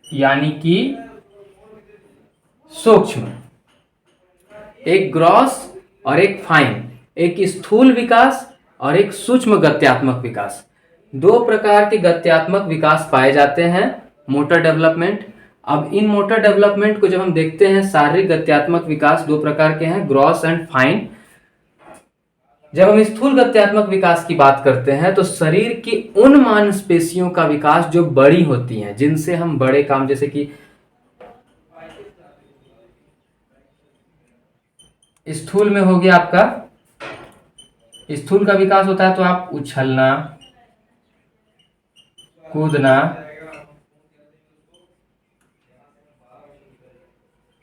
यानी कि सूक्ष्म। एक ग्रॉस और एक फाइन, एक स्थूल विकास और एक सूक्ष्म गत्यात्मक विकास। 2 प्रकार के गत्यात्मक विकास पाए जाते हैं मोटर डेवलपमेंट। अब इन मोटर डेवलपमेंट को जब हम देखते हैं, शारीरिक गत्यात्मक विकास 2 प्रकार के हैं, ग्रॉस एंड फाइन। जब हम स्थूल गत्यात्मक विकास की बात करते हैं तो शरीर की उन मांसपेशियों का विकास जो बड़ी होती हैं, जिनसे हम बड़े काम, जैसे कि स्थूल में हो गया आपका, स्थूल का विकास होता है तो आप उछलना, कूदना,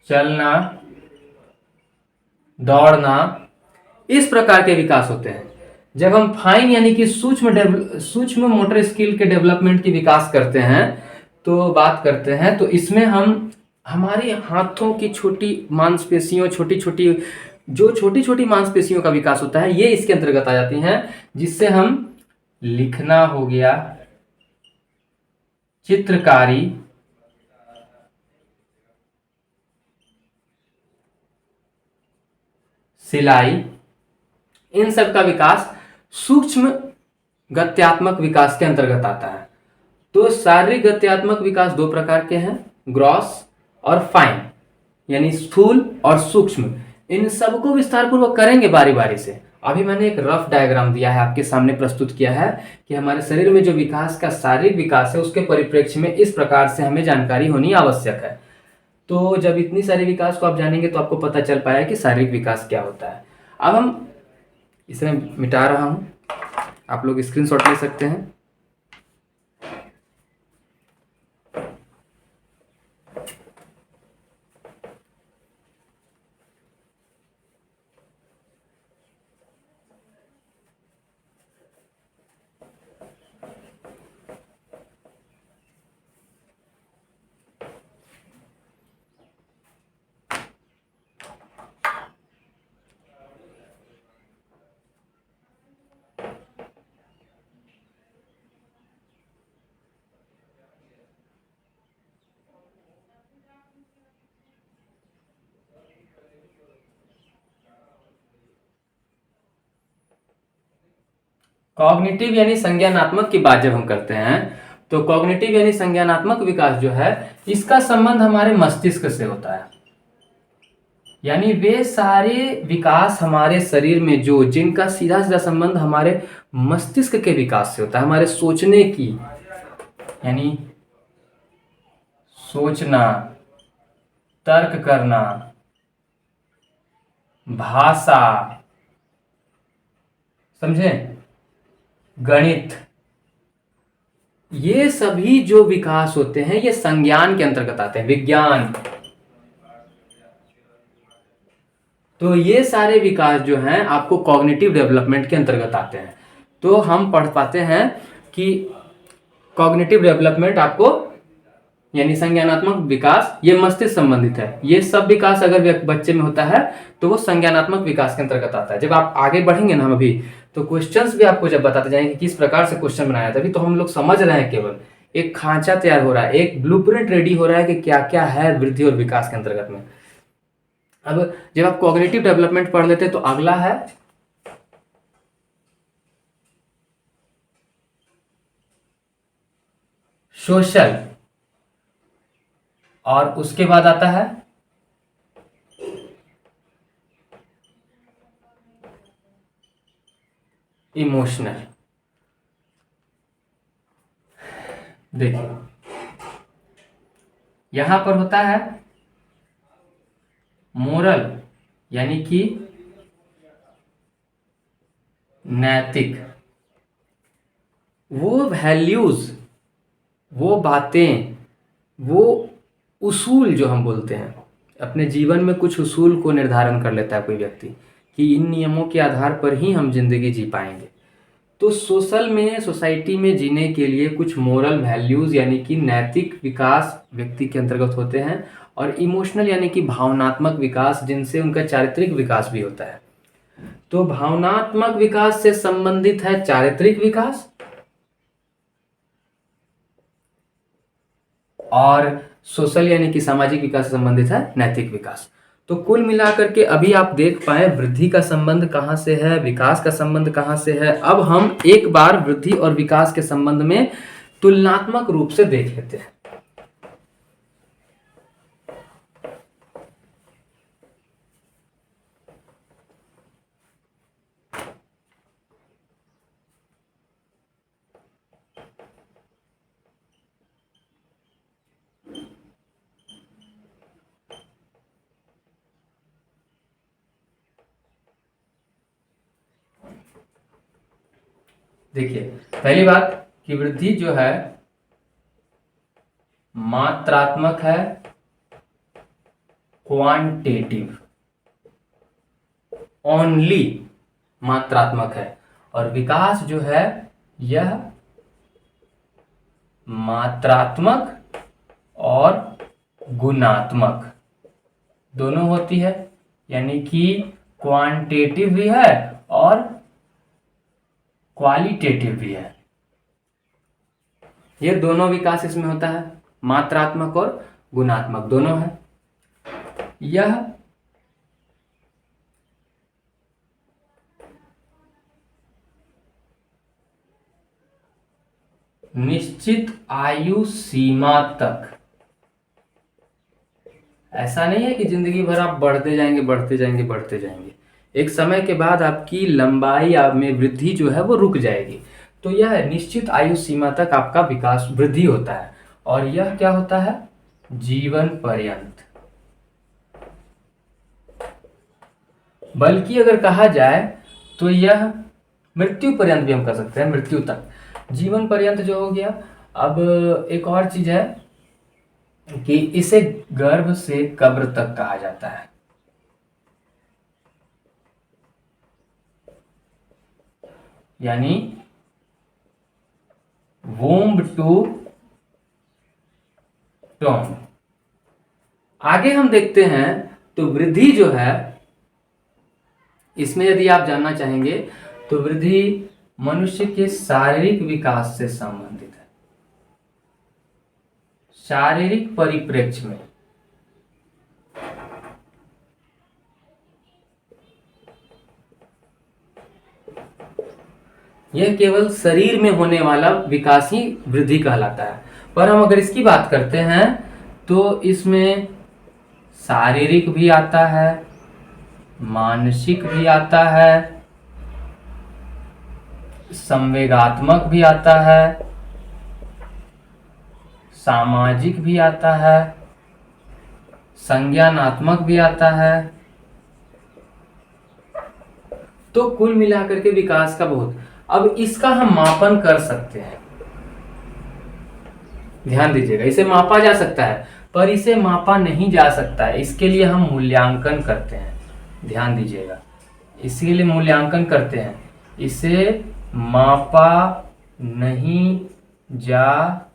चलना, दौड़ना, इस प्रकार के विकास होते हैं। जब हम फाइन यानी कि सूक्ष्म मोटर स्किल के डेवलपमेंट की विकास करते हैं तो बात करते हैं, तो इसमें हम हमारे हाथों की छोटी मांसपेशियों, छोटी छोटी मांसपेशियों का विकास होता है, ये इसके अंतर्गत आ जाती हैं, जिससे हम लिखना हो गया, चित्रकारी, सिलाई, इन सब का विकास सूक्ष्म गत्यात्मक विकास के अंतर्गत आता है। तो शारीरिक गत्यात्मक विकास 2 प्रकार के हैं, ग्रॉस और फाइन यानी स्थूल और सूक्ष्म। इन सबको विस्तार पूर्वक करेंगे बारी बारी से। अभी मैंने एक रफ डायग्राम दिया है, आपके सामने प्रस्तुत किया है कि हमारे शरीर में जो विकास का शारीरिक विकास है उसके परिप्रेक्ष्य में इस प्रकार से हमें जानकारी होनी आवश्यक है। तो जब इतनी सारी विकास को आप जानेंगे तो आपको पता चल पाया कि शारीरिक विकास क्या होता है। अब हम इसे मिटा रहा हूँ, आप लोग स्क्रीनशॉट ले सकते हैं। कॉग्निटिव यानी संज्ञानात्मक की बात जब हम करते हैं तो कॉग्निटिव यानी संज्ञानात्मक विकास जो है इसका संबंध हमारे मस्तिष्क से होता है। यानी वे सारे विकास हमारे शरीर में जो जिनका सीधा सीधा संबंध हमारे मस्तिष्क के विकास से होता है, हमारे सोचने की, यानी सोचना, तर्क करना, भाषा, समझे, गणित, ये सभी जो विकास होते हैं ये संज्ञान के अंतर्गत आते हैं, विज्ञान। तो ये सारे विकास जो हैं आपको कॉग्निटिव डेवलपमेंट के अंतर्गत आते हैं। तो हम पढ़ पाते हैं कि कॉग्निटिव डेवलपमेंट आपको यानी संज्ञानात्मक विकास ये मस्तिष्क संबंधित है। ये सब विकास अगर बच्चे में होता है तो वो संज्ञानात्मक विकास के अंतर्गत आता है। जब आप आगे बढ़ेंगे ना हम अभी तो क्वेश्चंस भी आपको जब बताते जाएंगे किस प्रकार से क्वेश्चन बनाया था, अभी तो हम लोग समझ रहे हैं, केवल एक खांचा तैयार हो रहा है, एक ब्लूप्रिंट रेडी हो रहा है कि क्या क्या है वृद्धि और विकास के अंतर्गत में। अब जब आप कॉग्निटिव डेवलपमेंट पढ़ लेते हैं तो अगला है सोशल, और उसके बाद आता है इमोशनल। देखिए यहां पर होता है मोरल यानी कि नैतिक, वो वैल्यूज, वो बातें, वो उसूल जो हम बोलते हैं, अपने जीवन में कुछ उसूल को निर्धारण कर लेता है कोई व्यक्ति कि इन नियमों के आधार पर ही हम जिंदगी जी पाएंगे। तो सोशल में, सोसाइटी में जीने के लिए कुछ मोरल वैल्यूज यानी कि नैतिक विकास व्यक्ति के अंतर्गत होते हैं, और इमोशनल यानी कि भावनात्मक विकास जिनसे उनका चारित्रिक विकास भी होता है। तो भावनात्मक विकास से संबंधित है चारित्रिक विकास, और सोशल यानी कि सामाजिक विकास से संबंधित है नैतिक विकास। तो कुल मिलाकर के अभी आप देख पाए वृद्धि का संबंध कहाँ से है, विकास का संबंध कहाँ से है। अब हम एक बार वृद्धि और विकास के संबंध में तुलनात्मक रूप से देख लेते हैं। देखिए पहली बात कि वृद्धि जो है मात्रात्मक है, क्वांटिटेटिव, ओनली मात्रात्मक है, और विकास जो है यह मात्रात्मक और गुणात्मक दोनों होती है, यानी कि क्वांटिटेटिव भी है और क्वालिटेटिव भी है। ये दोनों विकास इसमें होता है, मात्रात्मक और गुणात्मक दोनों है। यह निश्चित आयु सीमा तक, ऐसा नहीं है कि जिंदगी भर आप बढ़ते जाएंगे बढ़ते जाएंगे बढ़ते जाएंगे, एक समय के बाद आपकी लंबाई में वृद्धि जो है वो रुक जाएगी। तो यह निश्चित आयु सीमा तक आपका विकास वृद्धि होता है, और यह क्या होता है जीवन पर्यंत। बल्कि अगर कहा जाए तो यह मृत्यु पर्यंत भी हम कर सकते हैं, मृत्यु तक, जीवन पर्यंत जो हो गया। अब एक और चीज है कि इसे गर्भ से कब्र तक कहा जाता है। यानी वोम्ब टू टॉम। आगे हम देखते हैं तो वृद्धि जो है, इसमें यदि आप जानना चाहेंगे तो वृद्धि मनुष्य के शारीरिक विकास से संबंधित है। शारीरिक परिप्रेक्ष्य में यह केवल शरीर में होने वाला विकास ही वृद्धि कहलाता है। पर हम अगर इसकी बात करते हैं तो इसमें शारीरिक भी आता है, मानसिक भी आता है, संवेगात्मक भी आता है, सामाजिक भी आता है, संज्ञानात्मक भी आता है। तो कुल मिलाकर के विकास का बहुत, अब इसका हम मापन कर सकते हैं। ध्यान दीजिएगा, इसे मापा जा सकता है पर इसे मापा नहीं जा सकता है। इसके लिए हम मूल्यांकन करते हैं। ध्यान दीजिएगा, इसके लिए मूल्यांकन करते हैं। इसे मापा नहीं जा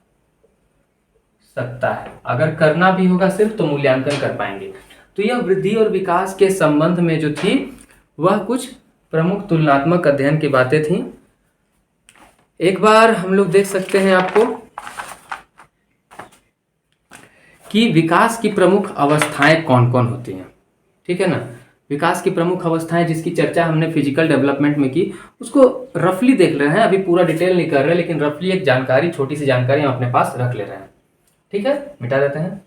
सकता है। अगर करना भी होगा सिर्फ तो मूल्यांकन कर पाएंगे। तो यह वृद्धि और विकास के संबंध में जो थी वह कुछ प्रमुख तुलनात्मक अध्ययन की बातें थी। एक बार हम लोग देख सकते हैं आपको कि विकास की प्रमुख अवस्थाएं कौन कौन होती हैं। ठीक है ना, विकास की प्रमुख अवस्थाएं जिसकी चर्चा हमने फिजिकल डेवलपमेंट में की, उसको रफली देख रहे हैं। अभी पूरा डिटेल नहीं कर रहे, लेकिन रफली एक जानकारी, छोटी सी जानकारी हम अपने पास रख ले रहे हैं। ठीक है, मिटा देते हैं।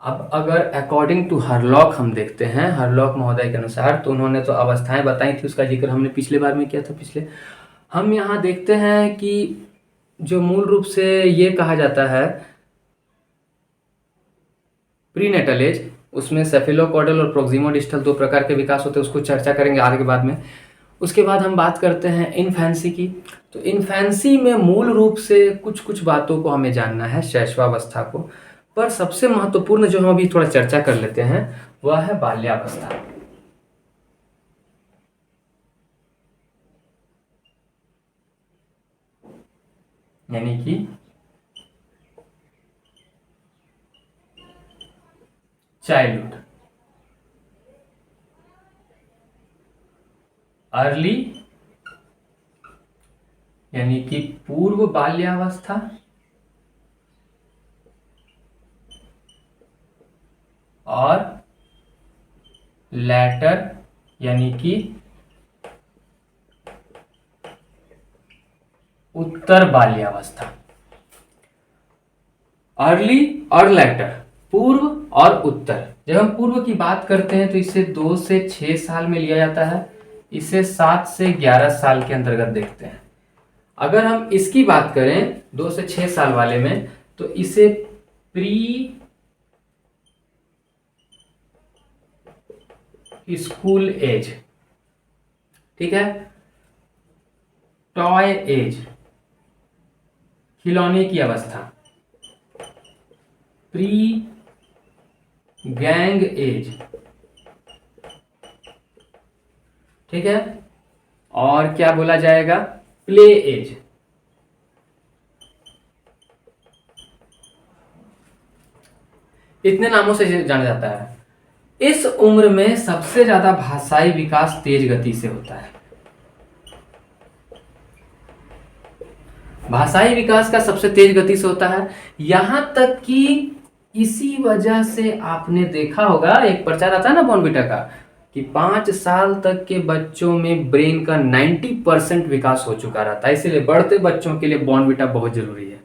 अब अगर अकॉर्डिंग टू हरलॉक हम देखते हैं, हरलॉक महोदय के अनुसार, तो उन्होंने तो अवस्थाएं बताई थी, उसका जिक्र हमने पिछले बार में किया था। हम यहाँ देखते हैं कि जो मूल रूप से ये कहा जाता है प्रीनेटल एज, उसमें सेफेलोकॉर्डल और प्रोक्सिमोडिस्टल दो प्रकार के विकास होते हैं, उसको चर्चा करेंगे आगे के बाद में। उसके बाद हम बात करते हैं इन्फेंसी की। तो इन्फेंसी में मूल रूप से कुछ कुछ बातों को हमें जानना है, शैशवावस्था को। पर सबसे महत्वपूर्ण जो हम अभी थोड़ा चर्चा कर लेते हैं वह है बाल्यावस्था। यानी कि चाइल्डहुड, अर्ली यानी कि पूर्व बाल्यावस्था, और लैटर यानी कि उत्तर बाल्यावस्था। अर्ली और लैटर, पूर्व और उत्तर। जब हम पूर्व की बात करते हैं तो इसे 2 से 6 साल में लिया जाता है, इसे 7 से 11 साल के अंतर्गत देखते हैं। अगर हम इसकी बात करें 2 से 6 साल वाले में, तो इसे प्री स्कूल एज, ठीक है, टॉय एज, खिलौने की अवस्था, प्री गैंग एज, ठीक है, और क्या बोला जाएगा, प्ले एज। इतने नामों से जाना जाता है। इस उम्र में सबसे ज्यादा भाषाई विकास तेज गति से होता है। भाषाई विकास का सबसे तेज गति से होता है। यहां तक कि इसी वजह से आपने देखा होगा, एक प्रचार आता है ना बॉर्नविटा का, कि 5 साल तक के बच्चों में ब्रेन का 90% विकास हो चुका रहता है। इसीलिए बढ़ते बच्चों के लिए बॉर्नविटा बहुत जरूरी है।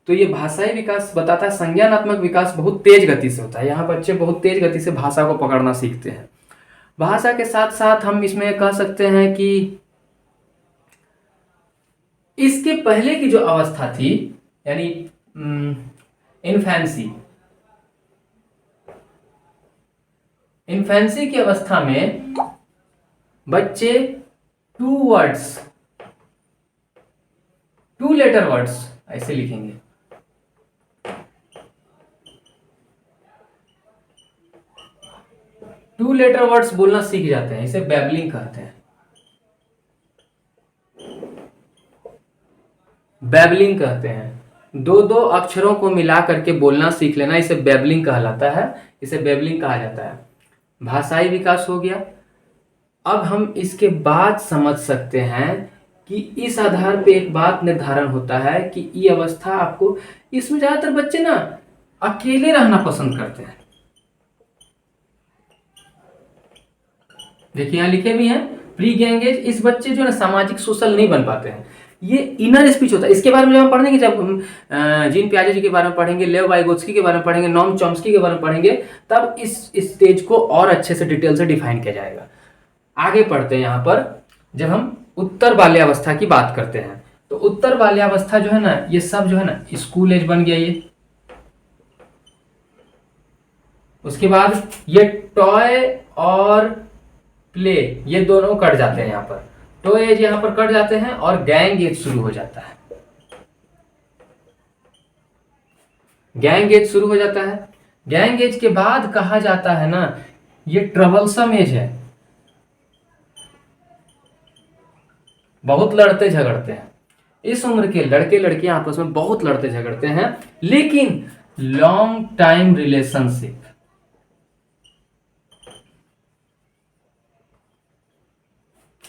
तो ये भाषाई विकास बताता है संज्ञानात्मक विकास बहुत तेज गति से होता है। यहाँ बच्चे बहुत तेज गति से भाषा को पकड़ना सीखते हैं। भाषा के साथ साथ हम इसमें कह सकते हैं कि इसके पहले की जो अवस्था थी, यानी इन्फेंसी की अवस्था में बच्चे टू लेटर वर्ड्स ऐसे लिखेंगे। टू लेटर वर्ड्स बोलना सीख जाते हैं, इसे बैबलिंग कहते हैं। बैबलिंग कहते हैं, दो दो अक्षरों को मिला करके बोलना सीख लेना, इसे बैबलिंग कहलाता है, इसे बैबलिंग कहा जाता है। भाषाई विकास हो गया। अब हम इसके बाद समझ सकते हैं कि इस आधार पे एक बात निर्धारण होता है कि ये अवस्था आपको, इसमें ज्यादातर बच्चे ना अकेले रहना पसंद करते हैं। देखिए यहाँ लिखे भी हैं प्री गैंग एज, इस बच्चे जो है सामाजिक सोशल नहीं बन पाते हैं। ये इनर स्पीच होता है। इसके बारे में जब हम पढ़ेंगे, जब हम जीन पियाजे जी के बारे में पढ़ेंगे, लेव वाइगोत्स्की के बारे में पढ़ेंगे, नॉम चॉम्स्की के बारे में पढ़ेंगे, तब इस स्टेज को और अच्छे से डिटेल से डिफाइन किया जाएगा। आगे पढ़ते हैं। यहाँ पर जब हम उत्तर बाल्यावस्था की बात करते हैं, तो उत्तर बाल्यावस्था जो है ना, ये सब जो है ना स्कूल एज बन गया ये। उसके बाद ये टॉय और प्ले, ये दोनों कट जाते हैं। यहाँ पर टॉय एज यहाँ पर कट जाते हैं और गैंग एज शुरू हो जाता है। गैंग एज शुरू हो जाता है। गैंग एज के बाद कहा जाता है ना, ये ट्रबलसम एज है। बहुत लड़ते झगड़ते हैं। इस उम्र के लड़के लड़कियां आपस में बहुत लड़ते झगड़ते हैं, लेकिन लॉन्ग टाइम रिलेशनशिप,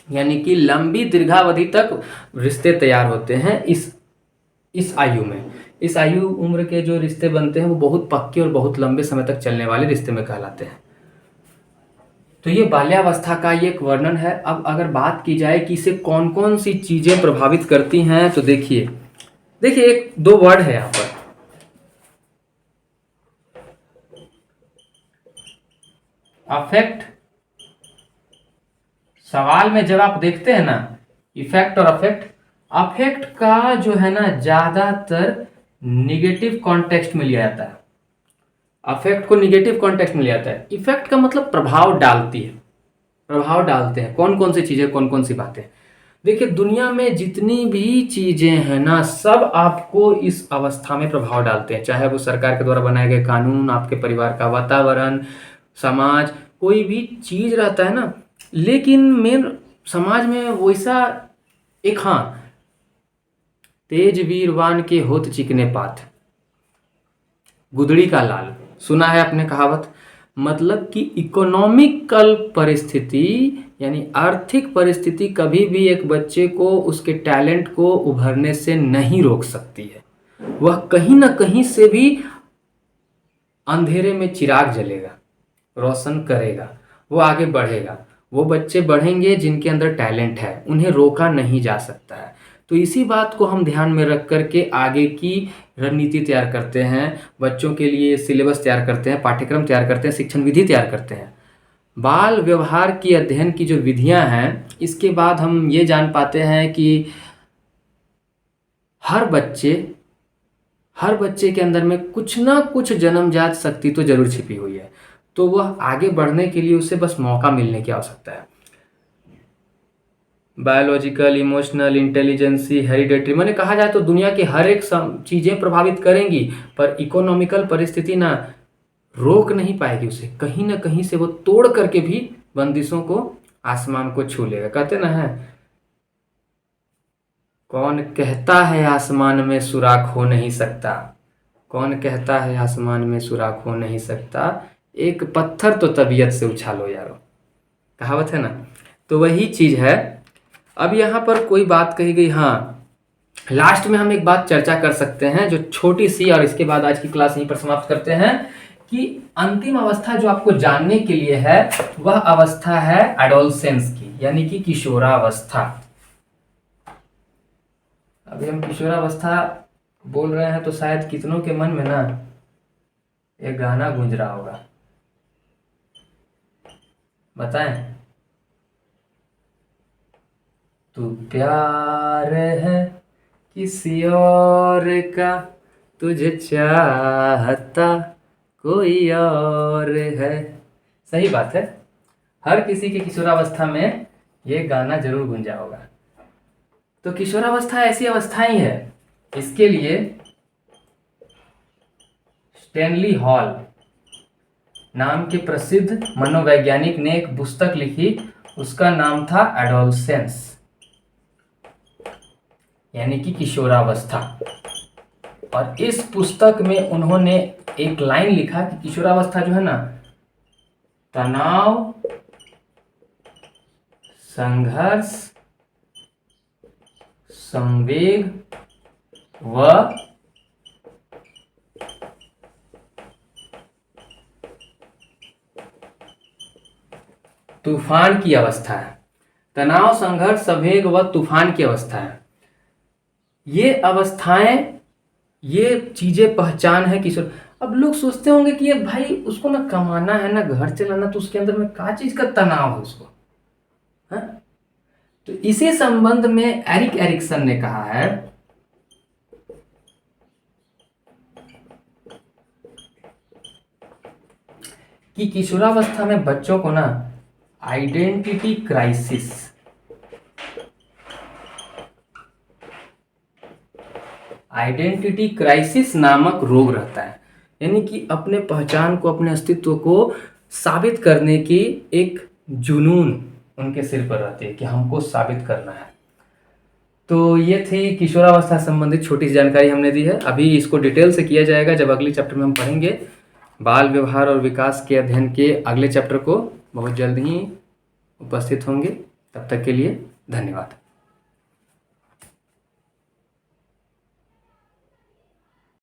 यानी कि लंबी दीर्घावधि तक रिश्ते तैयार होते हैं इस आयु में। इस आयु उम्र के जो रिश्ते बनते हैं वो बहुत पक्के और बहुत लंबे समय तक चलने वाले रिश्ते में कहलाते हैं। तो ये बाल्यावस्था का ये एक वर्णन है। अब अगर बात की जाए कि इसे कौन कौन सी चीजें प्रभावित करती हैं, तो देखिए एक दो वर्ड है यहाँ पर, अफेक्ट। सवाल में जब आप देखते हैं ना इफेक्ट और अफेक्ट, अफेक्ट का जो है ना ज्यादातर निगेटिव कॉन्टेक्स्ट में लिया जाता है। अफेक्ट को निगेटिव कॉन्टेक्स्ट में लिया जाता है। इफेक्ट का मतलब प्रभाव डालती है, प्रभाव डालते हैं। कौन कौन सी चीजें, कौन कौन सी बातें। देखिए दुनिया में जितनी भी चीजें हैं ना, सब आपको इस अवस्था में प्रभाव डालते हैं। चाहे वो सरकार के द्वारा बनाए गए कानून, आपके परिवार का वातावरण, समाज, कोई भी चीज रहता है ना। लेकिन मेन समाज में वैसा एक, हाँ, तेज वीरवान के होत चिकने पात, गुदड़ी का लाल, सुना है आपने कहावत। मतलब कि इकोनॉमिकल परिस्थिति यानी आर्थिक परिस्थिति कभी भी एक बच्चे को उसके टैलेंट को उभरने से नहीं रोक सकती है। वह कहीं ना कहीं से भी अंधेरे में चिराग जलेगा, रोशन करेगा, वो आगे बढ़ेगा। वो बच्चे बढ़ेंगे जिनके अंदर टैलेंट है, उन्हें रोका नहीं जा सकता है। तो इसी बात को हम ध्यान में रख करके आगे की रणनीति तैयार करते हैं, बच्चों के लिए सिलेबस तैयार करते हैं, पाठ्यक्रम तैयार करते हैं, शिक्षण विधि तैयार करते हैं। बाल व्यवहार की अध्ययन की जो विधियां हैं, इसके बाद हम ये जान पाते हैं कि हर बच्चे के अंदर में कुछ ना कुछ जन्मजात शक्ति तो जरूर छिपी हुई है। तो वह आगे बढ़ने के लिए उसे बस मौका मिलने की आवश्यकता है। बायोलॉजिकल, इमोशनल, इंटेलिजेंसी, हेरिडेटरी, मैंने कहा जाए तो दुनिया की हर एक चीजें प्रभावित करेंगी, पर इकोनॉमिकल परिस्थिति ना रोक नहीं पाएगी उसे। कहीं ना कहीं से वो तोड़ करके भी बंदिशों को, आसमान को छू लेगा। कहते ना है, कौन कहता है आसमान में सुराख हो नहीं सकता, कौन कहता है आसमान में सुराख हो नहीं सकता, एक पत्थर तो तबीयत से उछालो यारो, कहावत है ना। तो वही चीज है। अब यहाँ पर कोई बात कही गई, हाँ, लास्ट में हम एक बात चर्चा कर सकते हैं जो छोटी सी, और इसके बाद आज की क्लास यहीं पर समाप्त करते हैं, कि अंतिम अवस्था जो आपको जानने के लिए है वह अवस्था है एडोलसेंस की, यानी कि किशोरावस्था। अभी हम किशोरावस्था बोल रहे हैं तो शायद कितनों के मन में ना एक गाना गूंज रहा होगा। बताएं। तू प्यार है किसी और का, तुझे चाहता कोई और है। सही बात है। हर किसी की किशोरावस्था में ये गाना जरूर गूंजा होगा। तो किशोरावस्था ऐसी अवस्था ही है, इसके लिए स्टैनली हॉल नाम के प्रसिद्ध मनोवैज्ञानिक ने एक पुस्तक लिखी, उसका नाम था एडोलसेंस, यानी कि किशोरावस्था। और इस पुस्तक में उन्होंने एक लाइन लिखा कि किशोरावस्था जो है ना, तनाव, संघर्ष, संवेग व तूफान की अवस्था है। तनाव, संघर्ष, संवेग व तूफान की अवस्था है। ये अवस्थाएं, ये चीजें पहचान है किशोर। अब लोग सोचते होंगे कि ये भाई उसको ना कमाना है ना घर चलाना, तो उसके अंदर में क्या चीज का तनाव है उसको, है? तो इसी संबंध में एरिक एरिक्सन ने कहा है कि किशोरावस्था में बच्चों को ना आइडेंटिटी क्राइसिस, आइडेंटिटी क्राइसिस नामक रोग रहता है। यानी कि अपने पहचान को, अपने अस्तित्व को साबित करने की एक जुनून उनके सिर पर रहती है कि हमको साबित करना है। तो ये थी किशोरावस्था संबंधित छोटी सी जानकारी हमने दी है। अभी इसको डिटेल से किया जाएगा जब अगले चैप्टर में हम पढ़ेंगे बाल व्यवहार और विकास के अध्ययन के अगले चैप्टर को। बहुत जल्द ही उपस्थित होंगे। तब तक के लिए धन्यवाद।